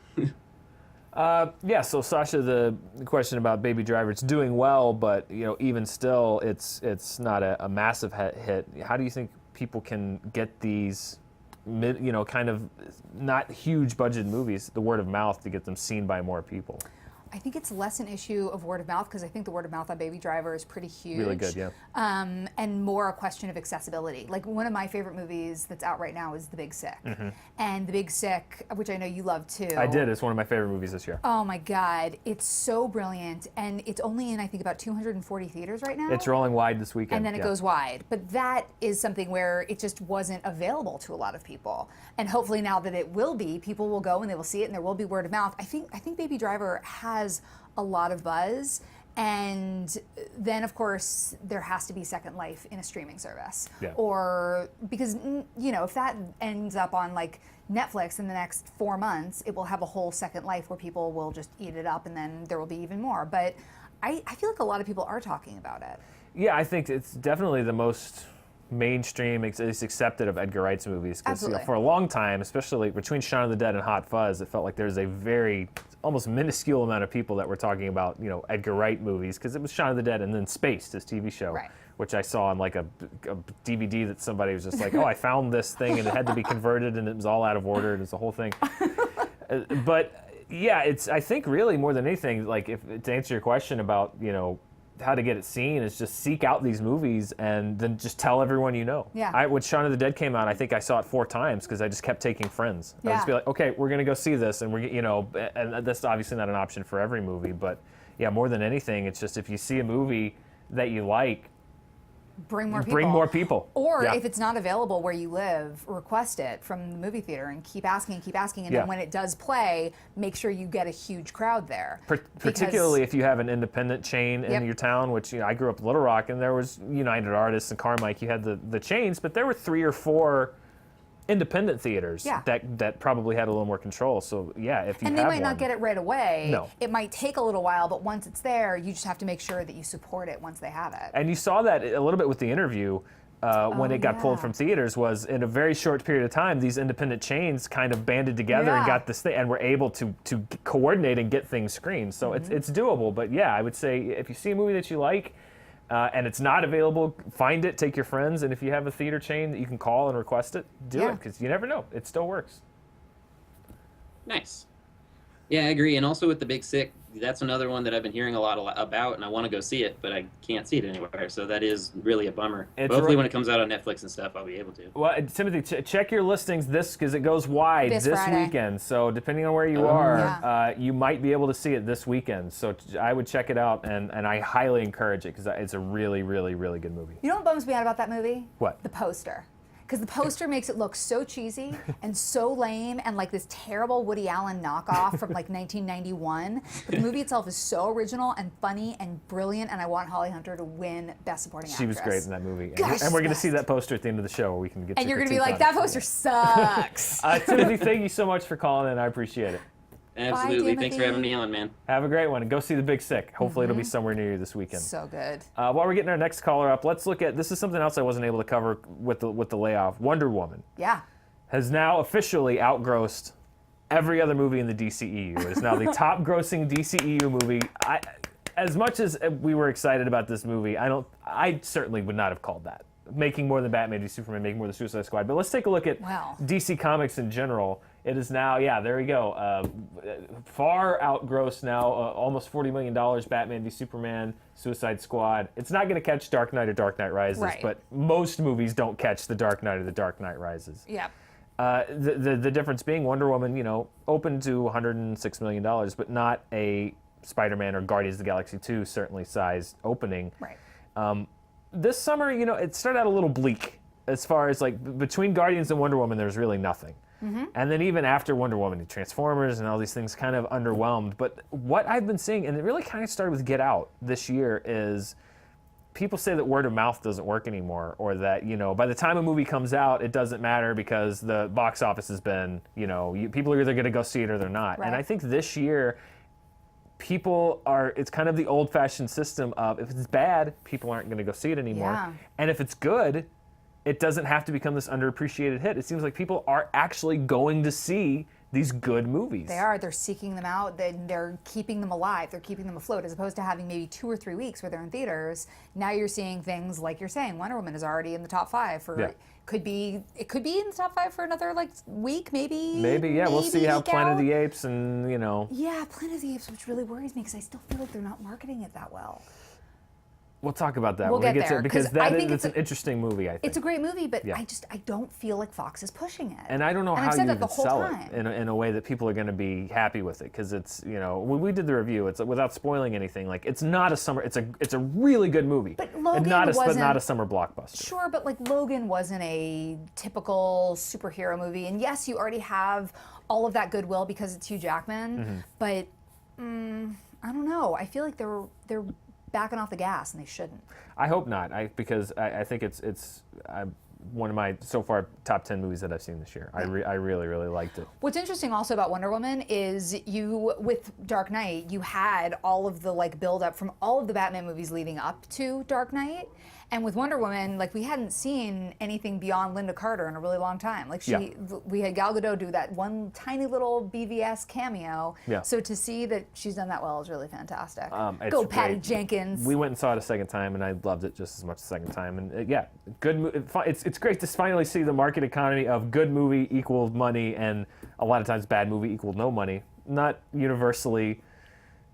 So Sasha, the question about Baby Driver, it's doing well, but even still, it's not a massive hit. How do you think people can get these kind of not huge budget movies, the word of mouth, to get them seen by more people? I think it's less an issue of word of mouth, because I think the word of mouth on Baby Driver is pretty huge. Really good, yeah. And more a question of accessibility. One of my favorite movies that's out right now is The Big Sick. Mm-hmm. And The Big Sick, which I know you love too. I did. It's one of my favorite movies this year. Oh my God. It's so brilliant. And it's only in, I think, about 240 theaters right now. It's rolling wide this weekend. And then it goes wide. But that is something where it just wasn't available to a lot of people. And hopefully now that it will be, people will go and they will see it, and there will be word of mouth. I think Baby Driver has a lot of buzz, and then of course there has to be second life in a streaming service, or because if that ends up on Netflix in the next 4 months, it will have a whole second life where people will just eat it up, and then there will be even more. But I feel like a lot of people are talking about it. Yeah, I think it's definitely the most mainstream, at least accepted of Edgar Wright's movies. Because Absolutely. for a long time, especially between Shaun of the Dead and Hot Fuzz, it felt like there was a very almost minuscule amount of people that were talking about Edgar Wright movies, because it was Shaun of the Dead and then Spaced, his TV show, Right. which I saw on like a DVD that somebody was just like, oh, I found this thing and it had to be converted and it was all out of order and it's the whole thing. But yeah, it's, I think really more than anything, like to answer your question about, how to get it seen, is just seek out these movies and then just tell everyone you know. Yeah. When Shaun of the Dead came out, I think I saw it 4 times because I just kept taking friends. I would just be Yeah. like, okay, we're gonna go see this, and and that's obviously not an option for every movie, but yeah, more than anything, it's just if you see a movie that you like, Bring more people. bring more people. Or Yeah. if it's not available where you live, request it from the movie theater and keep asking, and Yeah. then when it does play, make sure you get a huge crowd there. Particularly if you have an independent chain Yep. in your town, which I grew up in Little Rock, and there was United Artists and Carmike. You had the chains, but there were 3 or 4 independent theaters Yeah. that probably had a little more control. So yeah, if you And have they might one, not get it right away. No. It might take a little while, but once it's there, you just have to make sure that you support it once they have it. And you saw that a little bit with the interview when it got pulled yeah. from theaters, was in a very short period of time, these independent chains kind of banded together and Yeah. got this thing, and were able to coordinate and get things screened. So Mm-hmm. it's doable. But yeah, I would say if you see a movie that you like, and it's not available, find it, take your friends, and if you have a theater chain that you can call and request it, do Yeah. it, because you never know. It still works. Nice. Yeah, I agree. And also with The Big Sick, that's another one that I've been hearing a lot about, and I want to go see it, but I can't see it anywhere. So that is really a bummer. It's But hopefully real- when it comes out on Netflix and stuff, I'll be able to. Well, Timothy, check your listings because it goes wide This this Friday. weekend. So depending on where you Oh. are, Yeah. you might be able to see it this weekend. So I would check it out, and I highly encourage it because it's a really, really, really good movie. You know what bums me out about that movie? What? The poster. Because the poster makes it look so cheesy and so lame and like this terrible Woody Allen knockoff from like 1991. But the movie itself is so original and funny and brilliant, and I want Holly Hunter to win Best Supporting She was Actress. great in that movie. Gosh, And we're going to best. see that poster at the end of the show where we can get And your you're going to be critique like, on that it. poster sucks. Timothy, thank you so much for calling in. I appreciate it. Absolutely. Thanks for Timothy. having me on, man. Have a great one, and go see The Big Sick. Hopefully it'll be somewhere near you this weekend. So good. While we're getting our next caller up, let's look at, this is something else I wasn't able to cover with the layoff. Wonder Woman Yeah. has now officially outgrossed every other movie in the DCEU. It is now the top grossing DCEU movie. As much as we were excited about this movie, I certainly would not have called that. Making more than Batman v Superman, making more than Suicide Squad. But let's take a look at Wow. DC Comics in general. It is now, yeah, there we go. Far outgrossed now, almost $40 million, Batman v Superman, Suicide Squad. It's not going to catch Dark Knight or Dark Knight Rises, Right. but most movies don't catch The Dark Knight or The Dark Knight Rises. Yeah. The difference being Wonder Woman, opened to $106 million, but not a Spider-Man or Guardians of the Galaxy 2 certainly sized opening. Right. This summer, it started out a little bleak as far as like between Guardians and Wonder Woman, there's really nothing. And then even after Wonder Woman, Transformers and all these things kind of underwhelmed. But what I've been seeing, and it really kind of started with Get Out this year, is people say that word of mouth doesn't work anymore, or that, by the time a movie comes out, it doesn't matter because the box office has been, people are either going to go see it or they're not. Right. And I think this year, it's kind of the old-fashioned system of if it's bad, people aren't going to go see it anymore. Yeah. And if it's good, it doesn't have to become this underappreciated hit. It seems like people are actually going to see these good movies. They are. They're seeking them out. They're keeping them alive. They're keeping them afloat, as opposed to having maybe 2 or 3 weeks where they're in theaters. Now you're seeing things like you're saying. Wonder Woman is already in the top 5 for. Yeah. It could be in the top 5 for another week, maybe. Maybe, yeah. We'll see how week Planet of out. the Apes and Yeah, Planet of the Apes, which really worries me because I still feel like they're not marketing it that well. We'll talk about that We'll when we get get to there, it, because 'cause I think it's it's an interesting movie, I think. It's a great movie, but Yeah. I don't feel like Fox is pushing it. And I don't know And how I've said you that even the whole sell time. it in a way that people are going to be happy with it, because it's, when we did the review, it's without spoiling anything, like it's not a summer, it's a really good movie. But and Logan but wasn't- not a summer blockbuster. Sure, but like Logan wasn't a typical superhero movie, and yes, you already have all of that goodwill because it's Hugh Jackman. But I don't know. I feel like they're backing off the gas, and they shouldn't. I hope not, because I think it's one of my so far top 10 movies that I've seen this year. I really, really liked it. What's interesting also about Wonder Woman is with Dark Knight, you had all of the build up from all of the Batman movies leading up to Dark Knight. And with Wonder Woman, like, we hadn't seen anything beyond Linda Carter in a really long time. Like, we had Gal Gadot do that one tiny little BVS cameo. Yeah. So to see that she's done that well is really fantastic. It's Go Patty great. Jenkins. We went and saw it a second time, and I loved it just as much the second time. And yeah, it's great to finally see the market economy of good movie equals money, and a lot of times bad movie equals no money. Not universally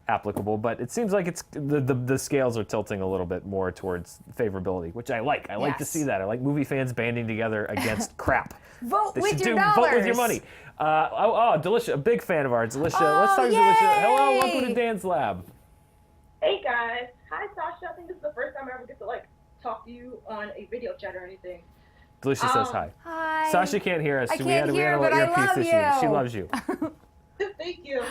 applicable, but it seems like it's the scales are tilting a little bit more towards favorability, which I like. I like to see that. I like movie fans banding together against crap. Vote They with should your do dollars. vote with your money. Delicia, a big fan of ours. Delicia, let's talk to yay! Delicia. Hello, welcome to Dan's Lab. Hey guys. Hi Sasha. I think this is the first time I ever get to like talk to you on a video chat or anything. Delicia says hi. Hi. Sasha can't hear us. I so can't we had hear, a but little I earpiece love issue. you. She loves you. Thank you.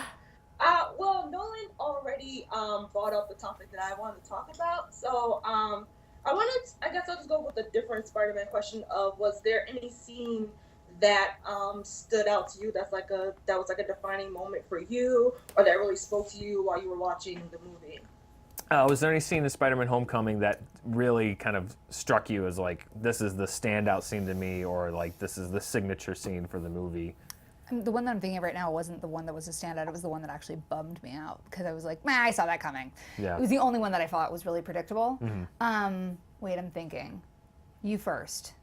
Well, Nolan already brought up the topic that I wanted to talk about. So I guess I'll just go with a different Spider-Man question of, was there any scene that stood out to you that was like a defining moment for you, or that really spoke to you while you were watching the movie? Was there any scene in Spider-Man Homecoming that really kind of struck you as like, this is the standout scene to me, or like this is the signature scene for the movie? The one that I'm thinking of right now wasn't the one that was a standout. It was the one that actually bummed me out because I was like, man, I saw that coming. Yeah. It was the only one that I thought was really predictable. Wait, I'm thinking. You first.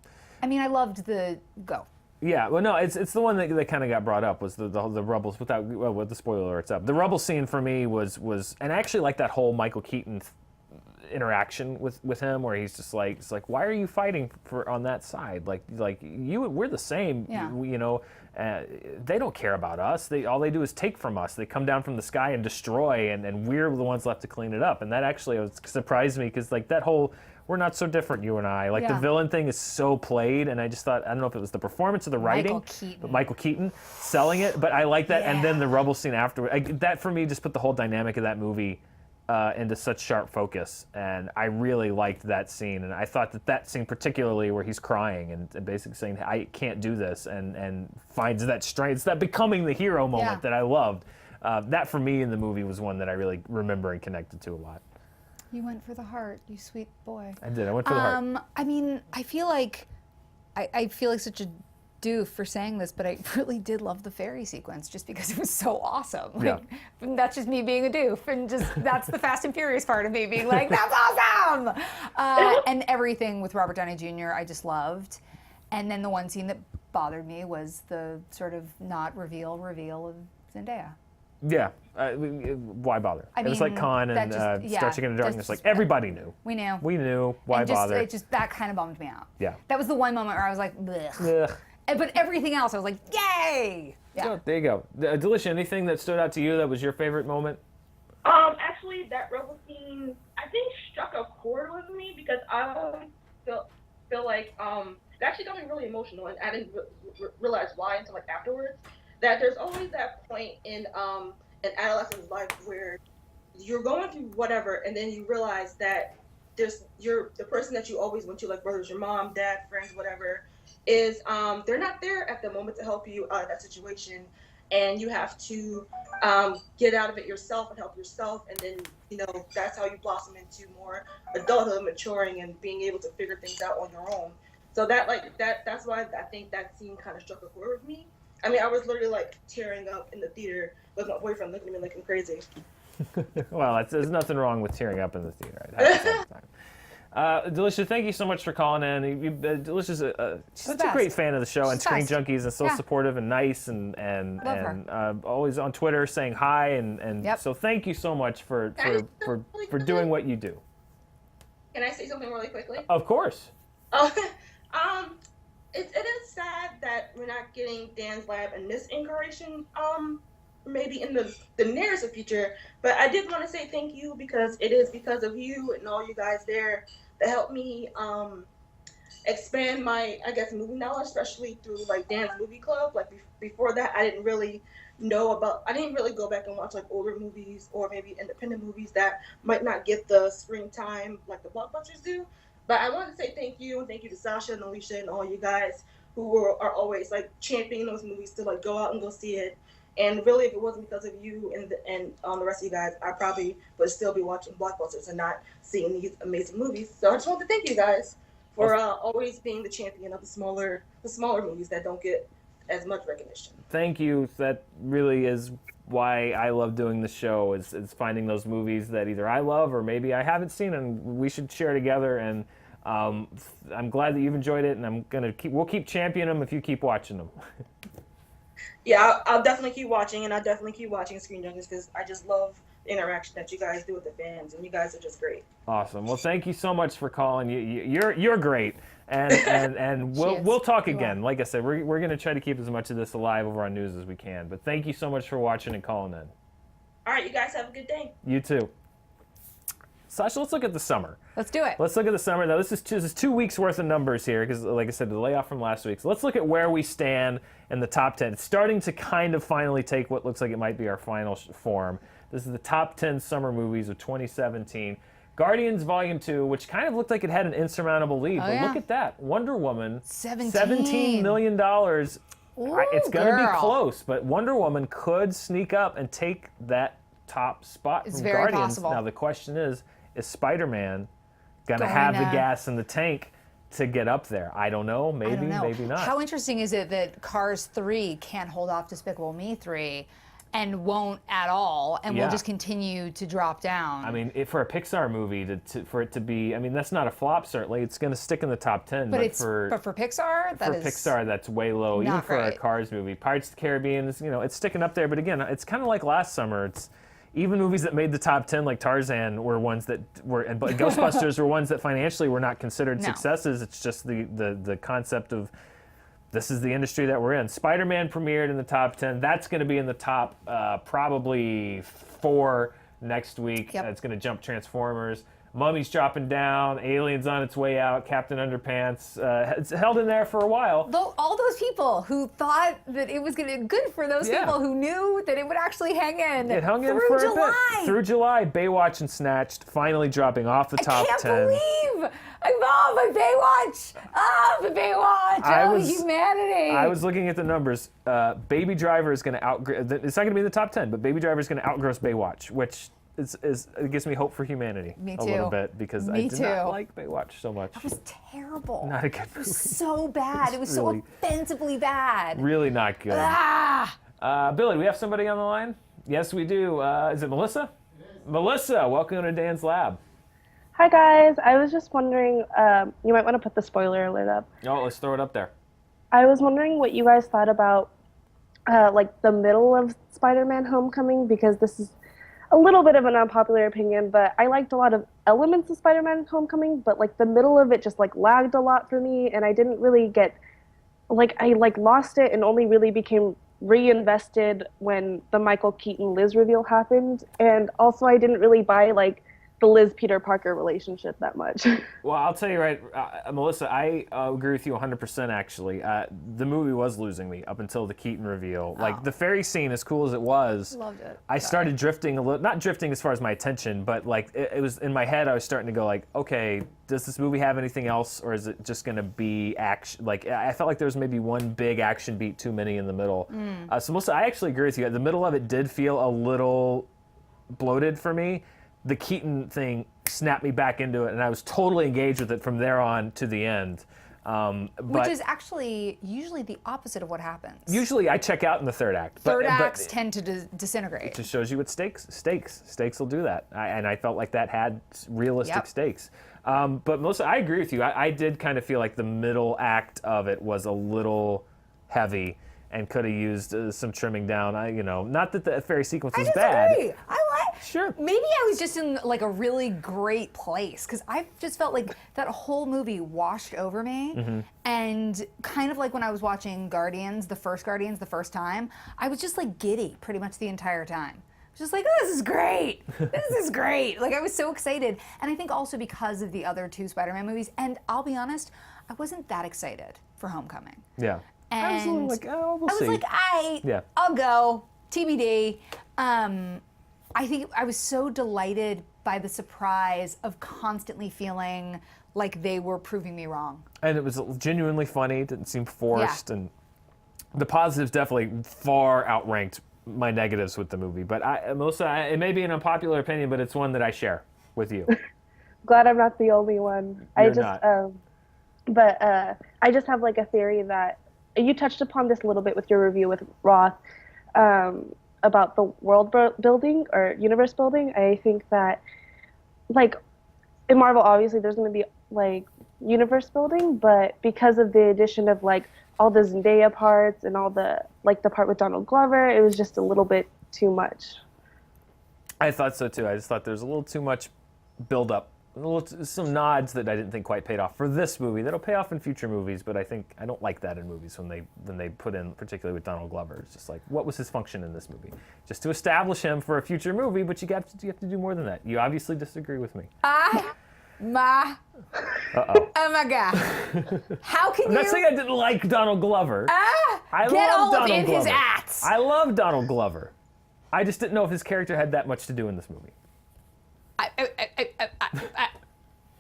I mean, I loved the go. Yeah, well, no, it's the one that kind of got brought up, was the Rubbles, with the spoiler alerts up. The Rubble scene for me was, and I actually like that whole Michael Keaton interaction with him, where he's just like, it's like, why are you fighting on that side? Like we're the same. Yeah. You know, they don't care about us. All they do is take from us. They come down from the sky and destroy, and we're the ones left to clean it up. And that actually surprised me, because like that whole, we're not so different, you and I. Like the villain thing is so played, and I just thought, I don't know if it was the performance or the writing, but Michael Keaton selling it. But I like that, and then the Rubble scene afterward. That for me just put the whole dynamic of that movie into such sharp focus, and I really liked that scene. And I thought that scene particularly, where he's crying and basically saying, I can't do this, and finds that strength. It's that becoming the hero moment that I loved. That for me in the movie was one that I really remember and connected to a lot. You went for the heart, you sweet boy. I did. I went for the heart. I mean, I feel like such a doof for saying this, but I really did love the fairy sequence just because it was so awesome. Like, that's just me being a doof, and just that's the Fast and Furious part of me being like, that's awesome. And everything with Robert Downey Jr. I just loved. And then the one scene that bothered me was the sort of not reveal of Zendaya. Yeah. Why bother? It was like Khan and Starship Into Darkness. Like, everybody knew. We knew. We knew. Why bother? That kind of bummed me out. Yeah. That was the one moment where I was like, blech. But everything else, I was like, yay! Yeah. So, there you go. Delicia, anything that stood out to you that was your favorite moment? Actually, that Rebel scene, I think, struck a chord with me, because I always feel like it actually got me really emotional, and I didn't realize why until like afterwards. That there's always that point in an adolescent's life where you're going through whatever, and then you realize that the person that you always went to, like brothers, your mom, dad, friends, whatever, is they're not there at the moment to help you out of that situation, and you have to get out of it yourself and help yourself, and then that's how you blossom into more adulthood, maturing, and being able to figure things out on your own. So that's why I think that scene kind of struck a chord with me. I mean, I was literally like tearing up in the theater with my boyfriend looking at me like I'm crazy. Well, there's nothing wrong with tearing up in the theater. I'd have a time. Delicia, thank you so much for calling in. Delicia's such a great fan of the show, and Screen Junkies, and so supportive and nice, and always on Twitter saying hi, and so thank you so much for doing what you do. Can I say something really quickly? Of course. It is sad that we're not getting Dan's Lab in this incarnation, maybe in the nearest future, but I did want to say thank you, because it is because of you and all you guys there that helped me expand my, I guess, movie knowledge, especially through like Dan's Movie Club. Like before that, I didn't really go back and watch like older movies or maybe independent movies that might not get the screen time like the blockbusters do. But I want to say thank you, and thank you to Sasha and Alicia and all you guys who are always like championing those movies to like go out and go see it. And really, if it wasn't because of you and the rest of you guys, I probably would still be watching blockbusters and not seeing these amazing movies. So I just want to thank you guys for always being the champion of the smaller movies that don't get as much recognition. Thank you. That really is why I love doing the show, is finding those movies that either I love or maybe I haven't seen, and we should share together. And I'm glad that you've enjoyed it, and we'll keep championing them if you keep watching them. Yeah, I'll definitely keep watching, and I'll definitely keep watching Screen Junkies because I just love the interaction that you guys do with the fans, and you guys are just great. Awesome. Well, thank you so much for calling. You're great, and we'll talk again. Like I said, we're going to try to keep as much of this alive over on news as we can. But thank you so much for watching and calling in. All right, you guys have a good day. You too. Sasha, let's look at the summer. Let's do it. Let's look at the summer. Now, this is 2 weeks worth of numbers here because, like I said, the layoff from last week. So let's look at where we stand in the top 10. It's starting to kind of finally take what looks like it might be our final form. This is the top 10 summer movies of 2017. Guardians Volume 2, which kind of looked like it had an insurmountable lead, but look at that. Wonder Woman, $17 million. Ooh, it's going to be close, but Wonder Woman could sneak up and take that top spot from very Guardians. possible. Now, the question is Spider-Man going to have the gas in the tank to get up there? I don't know. Maybe, maybe not. How interesting is it that Cars 3 can't hold off Despicable Me 3 and won't at all, and will just continue to drop down? I mean, for a Pixar movie, for it to be, I mean, that's not a flop, certainly. It's going to stick in the top 10. But for Pixar, Pixar, that's way low. Even for a Cars movie. Pirates of the Caribbean, it's sticking up there. But again, it's kind of like last summer. Even movies that made the top 10, like Tarzan, were ones that were, and Ghostbusters were ones that financially were not considered successes. It's just the concept of this is the industry that we're in. Spider-Man premiered in the top 10. That's going to be in the top probably 4 next week. It's going to jump Transformers. Mummy's dropping down. Aliens on its way out. Captain Underpants. It's held in there for a while. All those people who thought that it was going to be good for those people who knew that it would actually hang in. It hung in for a bit. Through July, Baywatch and Snatched finally dropping off the top 10. I can't believe! My Baywatch! The Baywatch! Humanity! I was looking at the numbers. Baby Driver is going to outgrow. It's not going to be in the top 10, but Baby Driver is going to outgross Baywatch, which it gives me hope for humanity. Me too. A little bit, because I did not like Baywatch so much. It was terrible. Not a good movie. It was so bad. It was really, so offensively bad. Really not good. Billy, do we have somebody on the line? Yes, we do. Is it Melissa? It is. Melissa, welcome to Dan's Lab. Hi, guys. I was just wondering, you might want to put the spoiler alert up. Oh, let's throw it up there. I was wondering what you guys thought about, like, the middle of Spider-Man Homecoming, because this is a little bit of an unpopular opinion, but I liked a lot of elements of Spider-Man Homecoming, but like the middle of it just like lagged a lot for me, and I didn't really get, like, I like lost it and only really became reinvested when the Michael Keaton Liz reveal happened, and also I didn't really buy like the Liz Peter Parker relationship that much. Well, I'll tell you right, Melissa, I agree with you 100% actually. The movie was losing me up until the Keaton reveal. Like, the fairy scene, as cool as it was, loved it. I started drifting a little, not drifting as far as my attention, but like it was in my head, I was starting to go like, okay, does this movie have anything else, or is it just going to be action? Like, I felt like there was maybe one big action beat too many in the middle. So Melissa, I actually agree with you. The middle of it did feel a little bloated for me. The Keaton thing snapped me back into it, and I was totally engaged with it from there on to the end. Which is actually usually the opposite of what happens. Usually I check out in the third act. Third acts tend to disintegrate. It just shows you what stakes will do that. And I felt like that had realistic stakes. But Melissa, I agree with you. I did kind of feel like the middle act of it was a little heavy and could have used some trimming down. Not that the fairy sequence was bad. I like. Sure. Maybe I was just in like a really great place, because I just felt like that whole movie washed over me, and kind of like when I was watching Guardians, the first time, I was just like giddy pretty much the entire time. Just like, oh, this is great. This is great. Like, I was so excited. And I think also because of the other 2 Spider-Man movies, and I'll be honest, I wasn't that excited for Homecoming. Yeah. And I was a little like, oh, we'll see. I was like, I'll go. TBD. I think I was so delighted by the surprise of constantly feeling like they were proving me wrong. And it was genuinely funny. It didn't seem forced. And the positives definitely far outranked my negatives with the movie. But Melissa, it may be an unpopular opinion, but it's one that I share with you. Glad I'm not the only one. You're I just, I just have like a theory that you touched upon this a little bit with your review with Roth about the world building or universe building. I think that, like, in Marvel, obviously there's going to be like universe building, but because of the addition of like all the Zendaya parts and all the like the part with Donald Glover, it was just a little bit too much. I thought so too. I just thought there's a little too much build up, some nods that I didn't think quite paid off for this movie. That'll pay off in future movies, but I don't like that in movies when they put in, particularly with Donald Glover. It's just like, what was his function in this movie? Just to establish him for a future movie, but you have to do more than that. You obviously disagree with me. Oh my God. How can I'm not saying I didn't like Donald Glover. I get love all Donald up in Glover. his acts. I love Donald Glover. I just didn't know if his character had that much to do in this movie.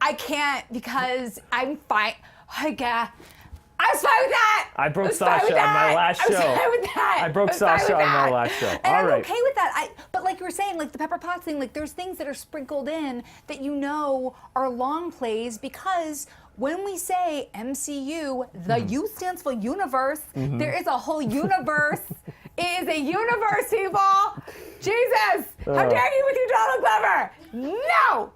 I can't because I'm fine. I was fine with that. I broke Sasha on my last show. I was fine with that. I broke Sasha on my last show. And All I'm right. okay with that. But like you were saying, like the Pepper Potts thing, like there's things that are sprinkled in that you know are long plays because when we say MCU, the U stands for universe. There is a whole universe. It is a universe, people. Jesus, how dare you with your Donald Glover? No.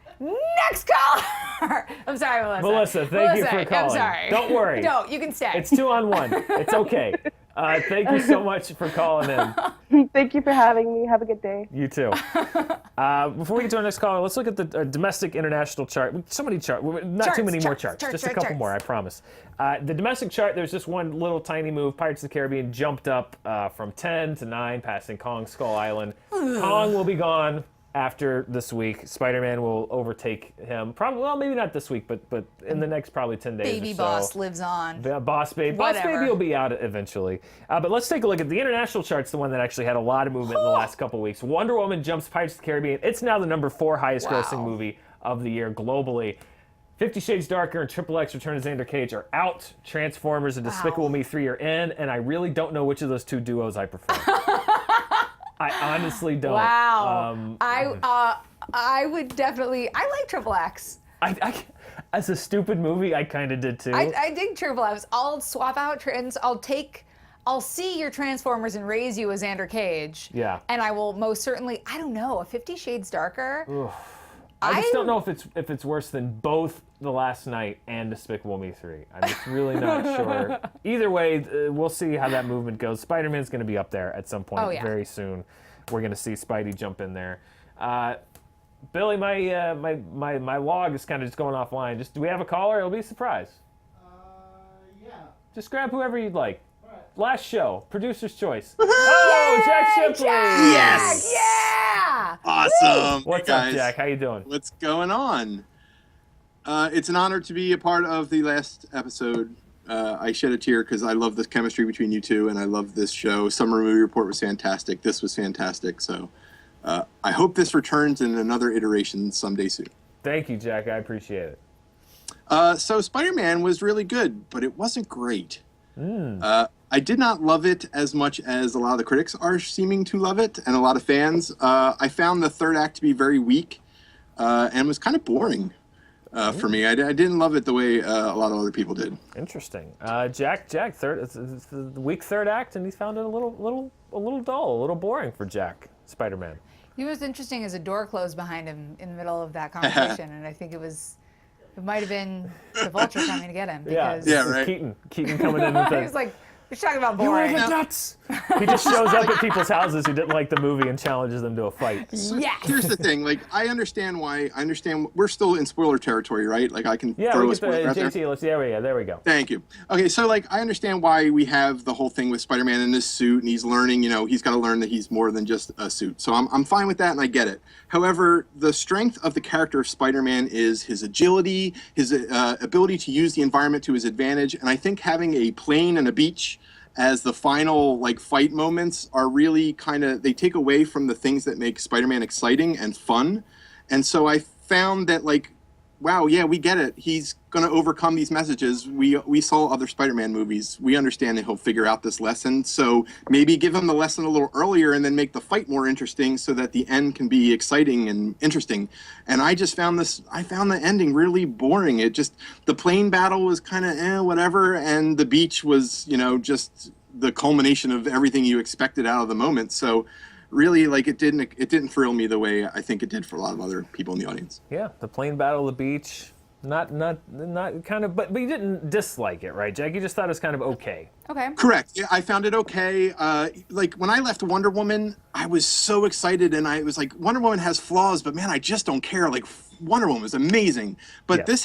Next caller. I'm sorry, Melissa. Melissa, thank you for calling. I'm sorry. Don't worry. No, you can stay. It's 2-on-1. It's okay. Thank you so much for calling in. Thank you for having me. Have a good day. You too. Before we get to our next caller, let's look at the domestic international chart. So many charts. Not too many more charts. Just a couple more, I promise. The domestic chart, there's just one little tiny move. Pirates of the Caribbean jumped up from 10 to 9, passing Kong Skull Island. Kong will be gone after this week. Spider-Man will overtake him. Probably, well, maybe not this week, but in the next probably 10 days Baby or so. Boss lives on. Boss Baby. Boss Baby will be out eventually. But let's take a look at the international charts, the one that actually had a lot of movement in the last couple weeks. Wonder Woman jumps Pirates of the Caribbean. It's now the number 4 highest grossing movie of the year globally. 50 Shades Darker and Triple X Return of Xander Cage are out. Transformers and Despicable Me 3 are in, and I really don't know which of those two duos I prefer. I honestly don't. Wow. I would definitely. I like Triple X. As a stupid movie, I kind of did too. I dig Triple X. I'll swap out trends. I'll see your Transformers and raise you as Xander Cage. Yeah. And I will most certainly. I don't know. A 50 Shades Darker. Oof. I just don't know if it's worse than both The Last Night and Despicable Me 3. I'm just really not sure. Either way, we'll see how that movement goes. Spider-Man's going to be up there at some point very soon. We're going to see Spidey jump in there. Billy, my log is kind of just going offline. Do we have a caller? It'll be a surprise. Yeah. Just grab whoever you'd like. All right. Last show, producer's choice. Oh, Jack Shipley! Yes! Yeah! Awesome. What's hey guys. up, Jack? How you doing? What's going on? It's an honor to be a part of the last episode. I shed a tear because I love the chemistry between you two, and I love this show. Summer Movie Report was fantastic. This was fantastic. So I hope this returns in another iteration someday soon. Thank you, Jack. I appreciate it. So Spider-Man was really good, but it wasn't great. I did not love it as much as a lot of the critics are seeming to love it, and a lot of fans. I found the third act to be very weak and was kind of boring for me. I didn't love it the way a lot of other people did. Interesting. Jack, it's the weak third act, and he found it a little dull, a little boring for Jack, Spider-Man. You know what's interesting is a door closed behind him in the middle of that conversation, and I think it might have been the Vulture coming to get him. Because right. Keaton coming in with he was like, you're talking about "You are boring. the nuts." He just shows up at people's houses who didn't like the movie and challenges them to a fight. Yes. Here's the thing, I understand we're still in spoiler territory, right? I can throw a spoiler out there. JT, there we go. Thank you. Okay, so I understand why we have the whole thing with Spider-Man in this suit, and he's learning, he's got to learn that he's more than just a suit. So I'm fine with that, and I get it. However, the strength of the character of Spider-Man is his agility, his ability to use the environment to his advantage, and I think having a plane and a beach as the final fight moments are really they take away from the things that make Spider-Man exciting and fun. And so I found that wow, yeah, we get it. He's going to overcome these messages. We saw other Spider-Man movies. We understand that he'll figure out this lesson. So maybe give him the lesson a little earlier and then make the fight more interesting so that the end can be exciting and interesting. And I just found the ending really boring. The plane battle was kind of whatever, and the beach was, just the culmination of everything you expected out of the moment. So really, like, it didn't thrill me the way I think it did for a lot of other people in the audience. Yeah, the plane battle, the beach, not kind of, but you didn't dislike it, right, Jack? You just thought it was kind of okay. Okay. Correct. Yeah, I found it okay. Like when I left Wonder Woman, I was so excited, and I was like, Wonder Woman has flaws, but man, I just don't care. Like Wonder Woman was amazing, but this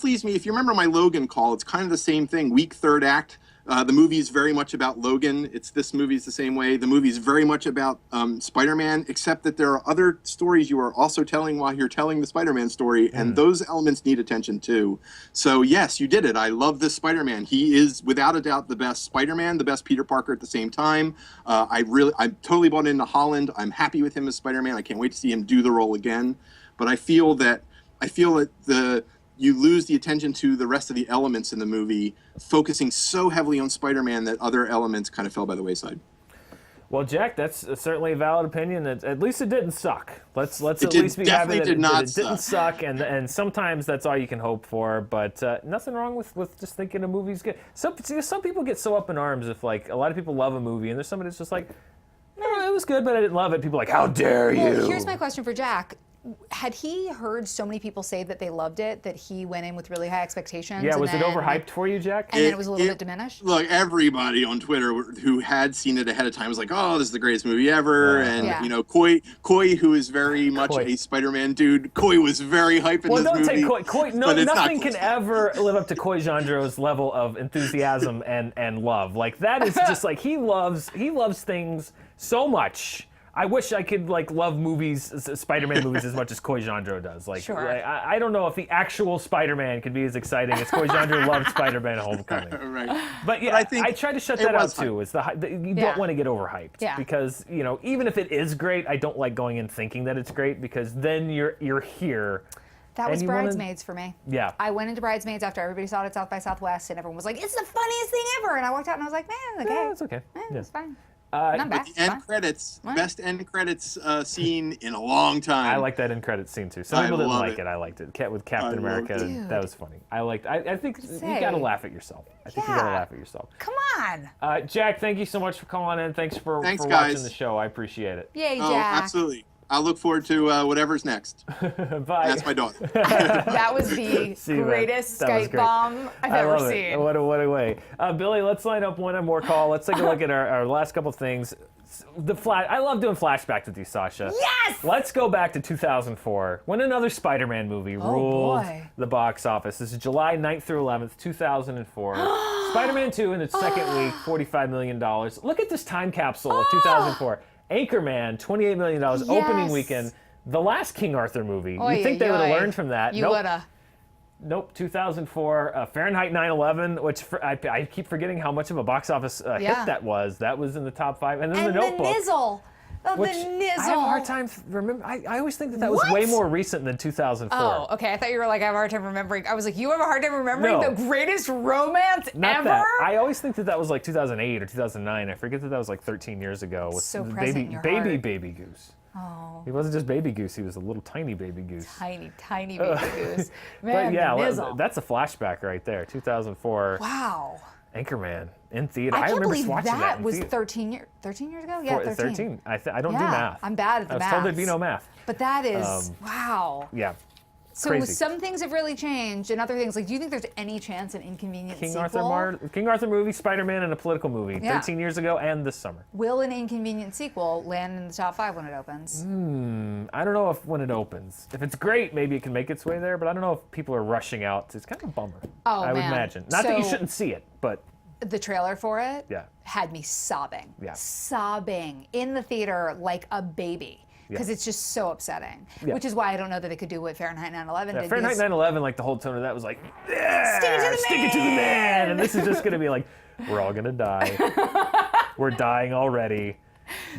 leaves me. If you remember my Logan call, it's kind of the same thing. Weak third act. The movie is very much about Logan. This movie is the same way. The movie is very much about Spider-Man, except that there are other stories you are also telling while you're telling the Spider-Man story, and those elements need attention too. So yes, you did it. I love this Spider-Man. He is without a doubt the best Spider-Man, the best Peter Parker at the same time. I'm totally bought into Holland. I'm happy with him as Spider-Man. I can't wait to see him do the role again. But I feel that you lose the attention to the rest of the elements in the movie, focusing so heavily on Spider-Man that other elements kind of fell by the wayside. Well, Jack, that's certainly a valid opinion. At least it didn't suck. Let's at least be happy that it didn't suck, and sometimes that's all you can hope for. But nothing wrong with just thinking a movie's good. Some people get so up in arms if, like, a lot of people love a movie, and there's somebody that's just like, no, it was good, but I didn't love it. People are like, how dare you? Well, here's my question for Jack. Had he heard so many people say that they loved it that he went in with really high expectations? Yeah, was it overhyped for you, Jack? And then it was a little bit diminished? Look, everybody on Twitter who had seen it ahead of time was like, oh, this is the greatest movie ever. And, Coy, who is very much a Spider-Man dude, Coy was very hype in this movie. Well, don't say Coy. No, nothing can ever live up to Coy Jandreau's level of enthusiasm and love. Like, that is just like, he loves things so much. I wish I could love Spider-Man movies as much as Coy Jandreau does. Like, sure. I don't know if the actual Spider-Man could be as exciting as Coy Jandreau loved Spider-Man Homecoming. Right. But yeah, I tried to shut that out too. Is you don't want to get overhyped because even if it is great, I don't like going in thinking that it's great because then you're here. That was Bridesmaids for me. Yeah. I went into Bridesmaids after everybody saw it at South by Southwest, and everyone was like, "It's the funniest thing ever!" And I walked out and I was like, "Man, okay, yeah, it's okay. It's fine." But the end credits, best end credits scene in a long time. I like that end credits scene too. Some people didn't like it. I liked it. With Captain America, that was funny. I think you gotta laugh at yourself. I think you gotta laugh at yourself. Come on. Jack, thank you so much for calling in. Thanks for guys. watching the show. I appreciate it. Yay, Jack. Oh, absolutely. I look forward to whatever's next. Bye. That's my daughter. That was the greatest Skype bomb I've ever seen. What a way. Billy, let's line up one more call. Let's take a look at our last couple things. I love doing flashbacks with you, Sasha. Yes! Let's go back to 2004 when another Spider-Man movie ruled the box office. This is July 9th through 11th, 2004. Spider-Man 2 in its second week, $45 million. Look at this time capsule of 2004. Anchorman, $28 million, opening weekend. The last King Arthur movie. You'd think they would have learned from that. You would have. Nope, 2004, Fahrenheit 9/11, which I keep forgetting how much of a box office hit that was. That was in the top 5. And then The Notebook. The Nizzle. Which I have a hard time remembering. I always think that was way more recent than 2004. Oh, okay. I thought you were like, I have a hard time remembering. I was like, you have a hard time remembering the greatest romance ever? That. I always think that was like 2008 or 2009. I forget that was like 13 years ago. With so present in your heart. Baby Goose. Oh. He wasn't just Baby Goose. He was a little tiny Baby Goose. Tiny Baby Goose. Man, but yeah, that's a flashback right there. 2004. Wow. Anchorman in theater. I remember believe watching that was in 13 years ago? Yeah, 13. I don't do math. I'm bad at the math. I was told there'd be no math. But that is, wow. Yeah. So crazy. Some things have really changed, and other things, like, do you think there's any chance an Inconvenient sequel? King Arthur movie, Spider-Man, and a political movie, 13 years ago and this summer. Will an Inconvenient sequel land in the top 5 when it opens? I don't know when it opens. If it's great, maybe it can make its way there, but I don't know if people are rushing out. It's kind of a bummer. Oh, I would imagine. Not that you shouldn't see it, but... The trailer for it had me sobbing. Yeah. Sobbing in the theater like a baby. Because it's just so upsetting. Which is why I don't know that they could do what Fahrenheit 9/11 did. Fahrenheit 9/11, like the whole tone of that was like, stick it to the man! And this is just going to be like, we're all going to die. We're dying already.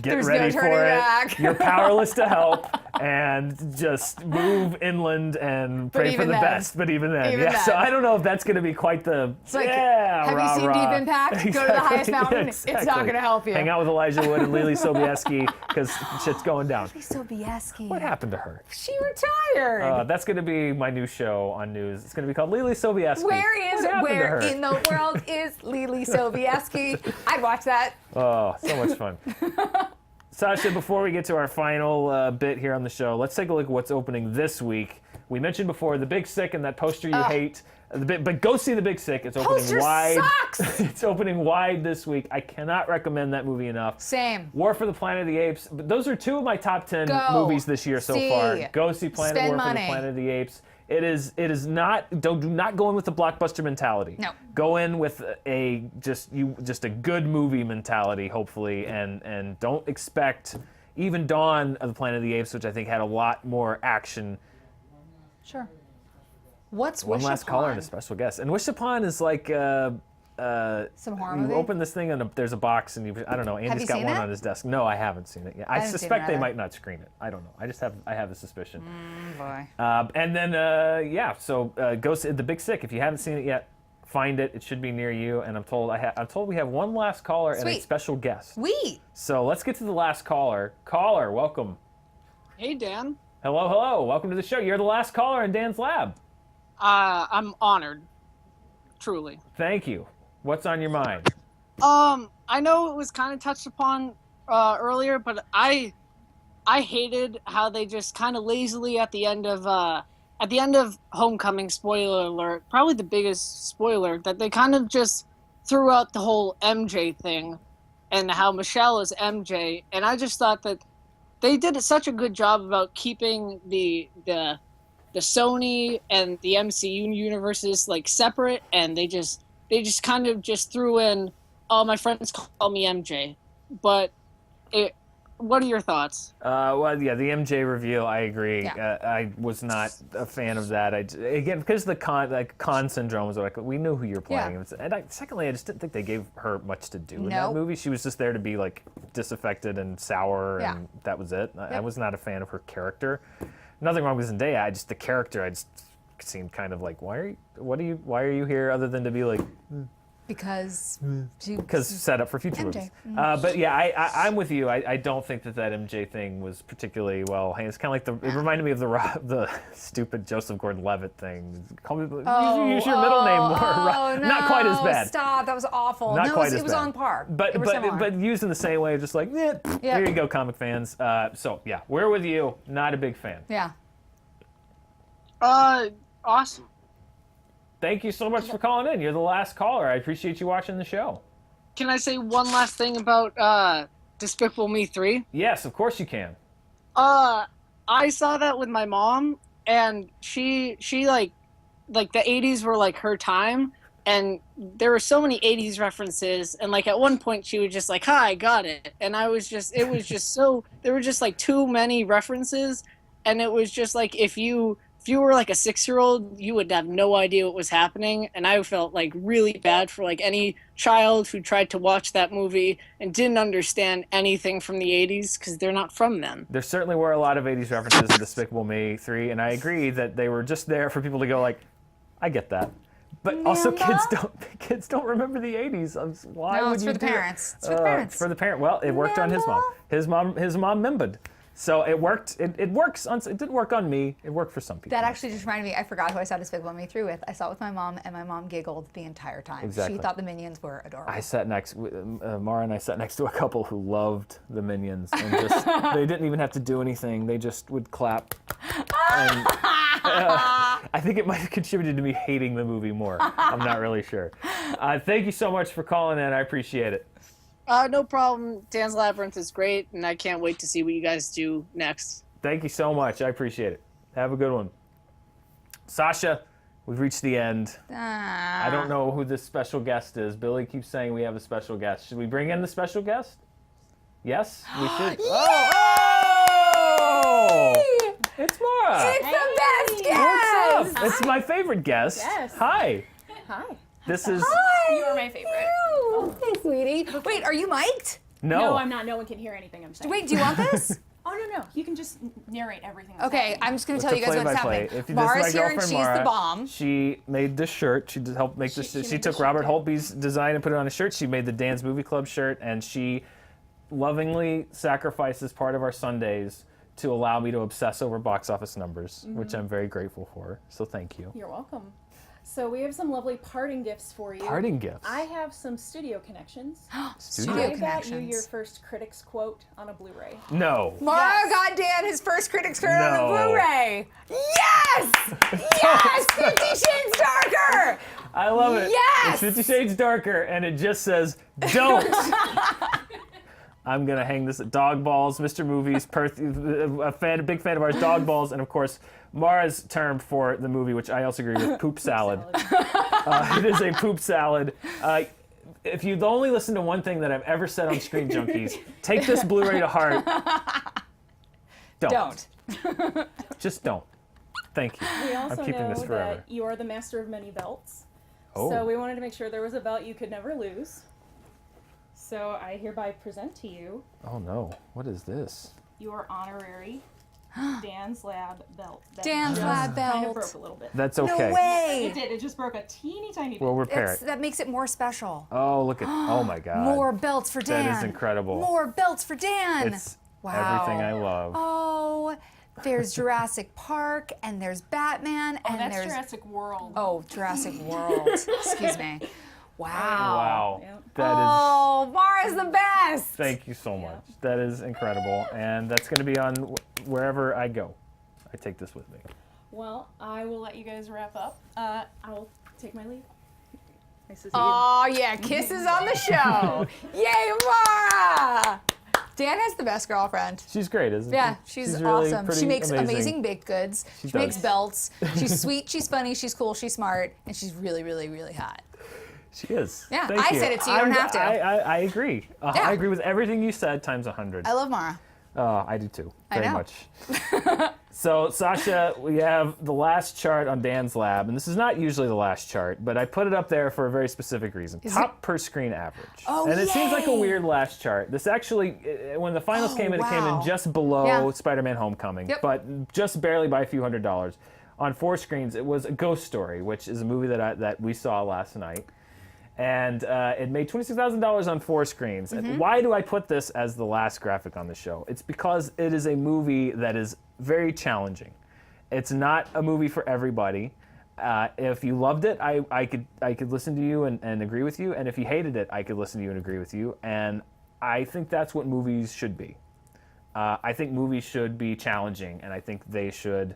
get There's ready no for turning it. back. You're powerless to help, and just move inland and pray for even the then. best. But even then, Even yeah. So then. I don't know if that's going to be quite the. It's like, yeah, have you seen rah. Deep Impact? Go to the Exactly. highest mountain. Exactly. It's not going to help you. Hang out with Elijah Wood and Lily Sobieski because shit's going down. Sobieski. What happened to her? She retired. That's going to be my new show on news. It's going to be called Lily Sobieski. Where in the world is Lily Sobieski? I'd watch that. Oh, so much fun. Sasha, before we get to our final bit here on the show, let's take a look at what's opening this week. We mentioned before The Big Sick and that poster you hate. But go see The Big Sick. It's opening Poster wide. sucks! It's opening wide this week. I cannot recommend that movie enough. Same. War for the Planet of the Apes. But those are two of my top 10 Go movies this year so see. far. Go see Planet Spend War for money. the Planet of the Apes. It is not. Do not go in with the blockbuster mentality. No. Go in with just a good movie mentality, hopefully, and don't expect even Dawn of the Planet of the Apes, which I think had a lot more action. Sure. What's One Wish last Upon? caller and a special guest. And Wish Upon is like Some horror you movie? open this thing and there's a box and I don't know. Andy's you got seen one it? on his desk. No, I haven't seen it yet. I haven't seen suspect it they either. might not screen it. I don't know. I have a suspicion. Boy. And then so go see The Big Sick. If you haven't seen it yet, find it. It should be near you. And I'm told we have one last caller and a Sweet. special guest. Sweet. So let's get to the last caller. Caller, welcome. Hey, Dan. Hello. Welcome to the show. You're the last caller in Dan's lab. I'm honored. Truly. Thank you. What's on your mind? I know it was kind of touched upon earlier, but I hated how they just kind of lazily at the end of Homecoming, spoiler alert, probably the biggest spoiler, that they kind of just threw out the whole MJ thing and how Michelle is MJ, and I just thought that they did such a good job about keeping the Sony and the MCU universes like separate, and they just kind of just threw in, oh, my friends call me MJ. But what are your thoughts? Well, yeah, the MJ reveal, I agree. Yeah. I was not a fan of that. Again, because the con syndrome was like, we knew who you're playing. Yeah. And secondly, I just didn't think they gave her much to do in that Nope. movie. She was just there to be like disaffected and sour, Yeah. and that was it. I was not a fan of her character. Nothing wrong with Zendaya. The character, I just seemed kind of like, why are you here other than to be like, Because set up for future MJ. movies. But yeah, I'm with you. I don't think that MJ thing was particularly well. It's kind of like it reminded me of the stupid Joseph Gordon-Levitt thing. Call me, use your middle name more. Oh, no, Not quite as bad. Stop, that was awful. Not no, quite it as was bad. on par. But They were similar. but used in the same way, just like, here you go, comic fans. So yeah, we're with you. Not a big fan. Yeah. Awesome. Thank you so much for calling in. You're the last caller. I appreciate you watching the show. Can I say one last thing about Despicable Me 3? Yes, of course you can. I saw that with my mom, and she like the 80s were like her time, and there were so many 80s references, and like at one point she was just like, hi, got it. And it was just so, there were just like too many references, and it was just like if you were like a 6-year-old, you would have no idea what was happening. And I felt like really bad for like any child who tried to watch that movie and didn't understand anything from the 80s because they're not from then. There certainly were a lot of 80s references in Despicable Me 3, and I agree that they were just there for people to go like, I get that. But also kids don't remember the 80s. Why No, would it's you for the do it? parents. It's for the parents. It's for the parent. Well, it worked on his mom. His mom remembered. So it worked. It works. It didn't work on me. It worked for some people. That actually just reminded me, I forgot who I saw Despicable Me 3 with. I saw it with my mom, and my mom giggled the entire time. Exactly. She thought the Minions were adorable. I sat next, Mara and I sat next to a couple who loved the Minions, and just they didn't even have to do anything. They just would clap. And, I think it might have contributed to me hating the movie more. I'm not really sure. Thank you so much for calling in. I appreciate it. No problem. Dan's Labyrinth is great, and I can't wait to see what you guys do next. Thank you so much. I appreciate it. Have a good one. Sasha, we've reached the end. I don't know who this special guest is. Billy keeps saying we have a special guest. Should we bring in the special guest? Yes, we should. Oh! It's Mara. It's the best guest! What's up? It's my favorite guest. Yes. Hi. Hi. This is. You are my favorite. Oh, hey, sweetie. Wait, are you mic'd? No. No, I'm not. No one can hear anything I'm saying. Wait, do you want this? Oh, no. You can just narrate everything. Okay, I'm just going to tell you guys what's play-by-play. happening. Mara's here and she's Mara. the bomb. She made this shirt. She helped make this. She took Robert Holtby's design and put it on a shirt. She made the Dan's Movie Club shirt, and she lovingly sacrifices part of our Sundays to allow me to obsess over box office numbers, which I'm very grateful for. So thank you. You're welcome. So we have some lovely parting gifts for you. Parting gifts? I have some studio connections. Studio I got connections. you your first critics quote on a Blu-ray. No. Mara got Dan his first critics credit on No. the Blu-ray. Yes! Yes! 50 Shades Darker! I love it. Yes! It's 50 Shades Darker, and it just says, don't. I'm going to hang this at Dog Balls, Mr. Movies, a big fan of ours, Dog Balls, and of course, Mara's term for the movie, which I also agree with, poop salad. It is a poop salad. If you'd only listened to one thing that I've ever said on Screen Junkies, take this Blu-ray to heart. Don't. Just don't. Thank you. We also I'm keeping know this forever. that you are the master of many belts. Oh. So we wanted to make sure there was a belt you could never lose. So I hereby present to you Oh no, what is this? your honorary Dan's Lab belt. That Dan's just Lab kind belt. of broke a little bit. That's No okay. way! It did. It just broke a teeny tiny bit. We'll repair it. That makes it more special. Oh, look at, oh my God. More belts for Dan. That is incredible. More belts for Dan. It's Wow. everything I love. Oh, there's Jurassic Park, and there's Batman, Oh, and that's there's Jurassic World. oh, Jurassic World. Excuse me. Wow. Wow. Yeah. That is, Oh, Mara's the best. thank you so much. That is incredible. And that's going to be on wherever I go. I take this with me. Well, I will let you guys wrap up. I'll take my leave. Nice to see you. Oh yeah, kisses on the show. Yay, Mara! Dan has the best girlfriend. She's great, isn't she? Yeah, she's really awesome. pretty She makes amazing baked goods. She makes does. belts. She's sweet, she's funny, she's cool, she's smart, and she's really, really, really hot. She is. Yeah, Thank I you. said it, so you don't have to. I agree. Yeah. I agree with everything you said times 100. I love Mara. I do too. I Very know. much. So, Sasha, we have the last chart on Dan's Lab, and this is not usually the last chart, but I put it up there for a very specific reason. Top per screen average. Oh, and it seems like a yay. weird last chart. This actually, when the finals came in, it came wow. in just below Yeah. Spider-Man Homecoming, Yep. but just barely by a few $100s. On 4 screens, it was A Ghost Story, which is a movie that we saw last night. And it made $26,000 on 4 screens. And why do I put this as the last graphic on the show? It's because it is a movie that is very challenging. It's not a movie for everybody. If you loved it, I could listen to you and agree with you. And if you hated it, I could listen to you and agree with you. And I think that's what movies should be. I think movies should be challenging, and I think they should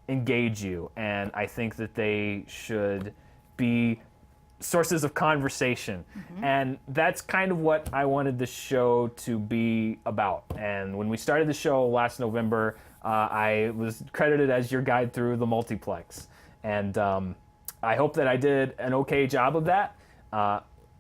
engage you. And I think that they should be sources of conversation. And that's kind of what I wanted the show to be about. And when we started the show last November, I was credited as your guide through the multiplex. And I hope that I did an okay job of that.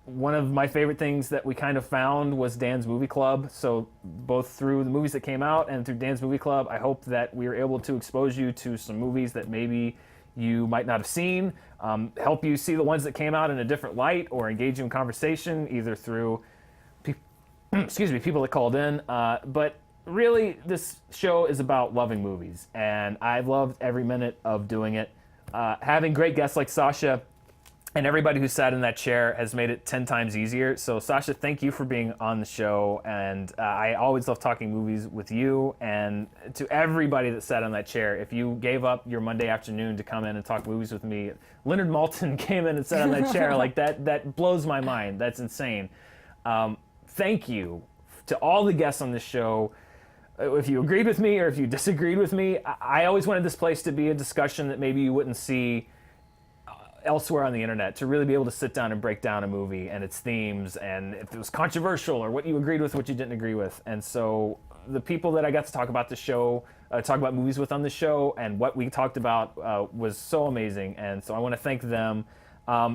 One of my favorite things that we kind of found was Dan's Movie Club. So both through the movies that came out and through Dan's Movie Club, I hope that we were able to expose you to some movies that maybe you might not have seen, help you see the ones that came out in a different light, or engage you in conversation either through people that called in. But really, this show is about loving movies, and I've loved every minute of doing it. Having great guests like Sasha and everybody who sat in that chair has made it 10 times easier. So Sasha, thank you for being on the show, and I always love talking movies with you. And to everybody that sat on that chair, if you gave up your Monday afternoon to come in and talk movies with me, Leonard Maltin came in and sat on that chair, like that blows my mind. That's insane. Thank you to all the guests on this show. If you agreed with me or if you disagreed with me, I always wanted this place to be a discussion that maybe you wouldn't see elsewhere on the internet, to really be able to sit down and break down a movie and its themes, and if it was controversial or what you agreed with, what you didn't agree with. And so the people that I got to talk about the show, talk about movies with on the show, and what we talked about was so amazing. And so I want to thank them.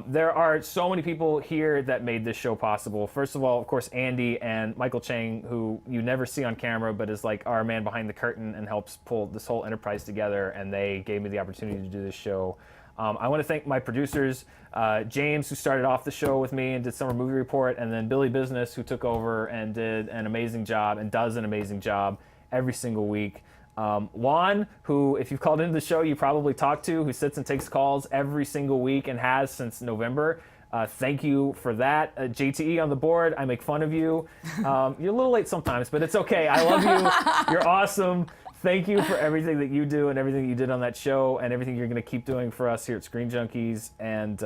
There are so many people here that made this show possible. First of all, of course, Andy and Michael Chang, who you never see on camera, but is like our man behind the curtain and helps pull this whole enterprise together. And they gave me the opportunity to do this show. I want to thank my producers, James, who started off the show with me and did Summer Movie Report, and then Billy Business, who took over and did an amazing job and does an amazing job every single week. Juan, who, if you've called into the show, you probably talked to, who sits and takes calls every single week and has since November. Thank you for that. JTE on the board, I make fun of you. You're a little late sometimes, but it's okay. I love you. You're awesome. Thank you for everything that you do and everything you did on that show and everything you're going to keep doing for us here at Screen Junkies. And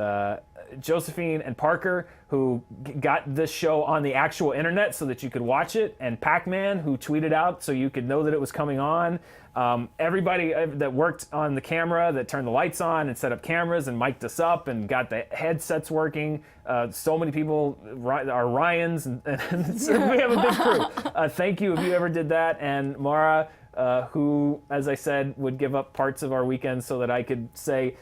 Josephine and Parker, who got this show on the actual internet so that you could watch it. And Pac-Man, who tweeted out so you could know that it was coming on. Everybody that worked on the camera, that turned the lights on and set up cameras and mic'd us up and got the headsets working. So many people are Ryans, and so we have a big crew. Thank you if you ever did that. And Mara, who, as I said, would give up parts of our weekend so that I could say,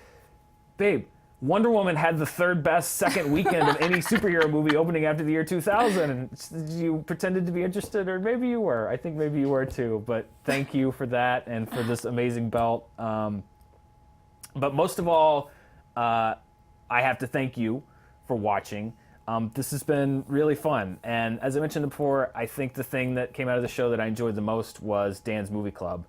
babe, Wonder Woman had the third best second weekend of any superhero movie opening after the year 2000, and you pretended to be interested, or maybe you were. I think maybe you were too, but thank you for that and for this amazing belt. But most of all, I have to thank you for watching. This has been really fun, and as I mentioned before, I think the thing that came out of the show that I enjoyed the most was Dan's Movie Club,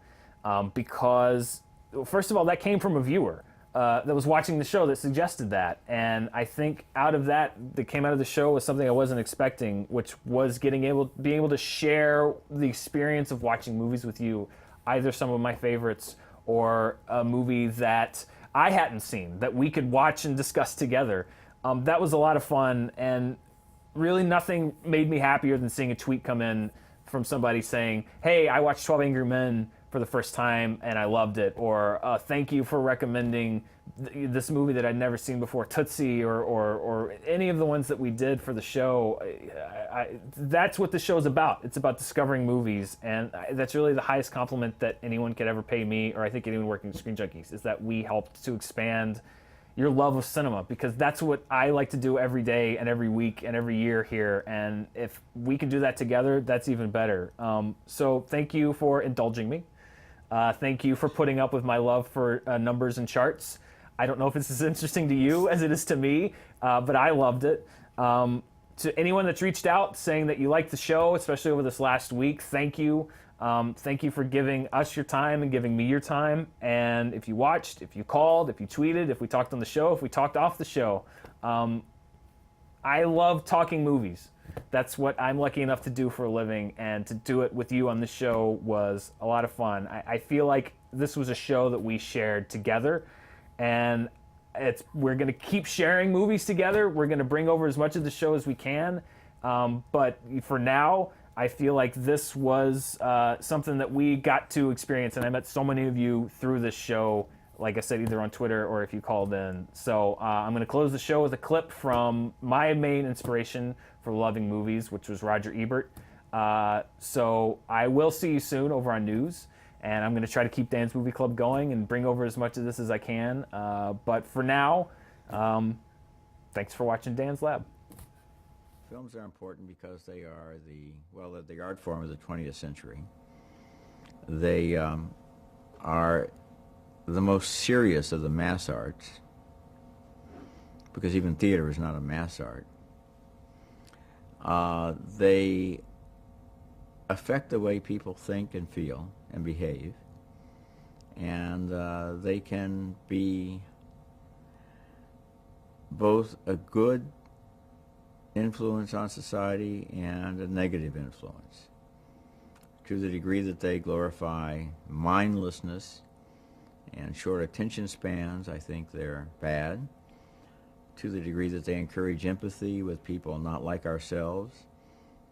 because, first of all, that came from a viewer that was watching the show that suggested that, and I think out of that came out of the show was something I wasn't expecting, which was being able to share the experience of watching movies with you, either some of my favorites or a movie that I hadn't seen that we could watch and discuss together. That was a lot of fun, and really nothing made me happier than seeing a tweet come in from somebody saying, hey, I watched 12 Angry Men for the first time and I loved it, or thank you for recommending this movie that I'd never seen before, Tootsie, or any of the ones that we did for the show. That's what the show's about. It's about discovering movies, and that's really the highest compliment that anyone could ever pay me, or I think anyone working at Screen Junkies, is that we helped to expand your love of cinema, because that's what I like to do every day and every week and every year here, and if we can do that together, that's even better. So thank you for indulging me. Thank you for putting up with my love for numbers and charts. I don't know if it's as interesting to you as it is to me, but I loved it. To anyone that's reached out saying that you liked the show, especially over this last week, thank you. Thank you for giving us your time and giving me your time. And if you watched, if you called, if you tweeted, if we talked on the show, if we talked off the show, I love talking movies. That's what I'm lucky enough to do for a living, and to do it with you on this show was a lot of fun. I feel like this was a show that we shared together, and we're going to keep sharing movies together. We're going to bring over as much of the show as we can, but for now, I feel like this was something that we got to experience, and I met so many of you through this show, like I said, either on Twitter or if you called in. So I'm going to close the show with a clip from my main inspiration for loving movies, which was Roger Ebert. So I will see you soon over on News, and I'm going to try to keep Dan's Movie Club going and bring over as much of this as I can. But for now, thanks for watching Dan's Lab. Films are important because they are the art form of the 20th century. They are the most serious of the mass arts, because even theater is not a mass art. They affect the way people think and feel and behave, and they can be both a good influence on society and a negative influence. To the degree that they glorify mindlessness and short attention spans, I think they're bad. To the degree that they encourage empathy with people not like ourselves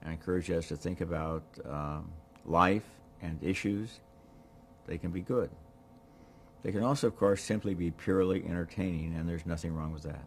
and encourage us to think about life and issues, they can be good. They can also, of course, simply be purely entertaining, and there's nothing wrong with that.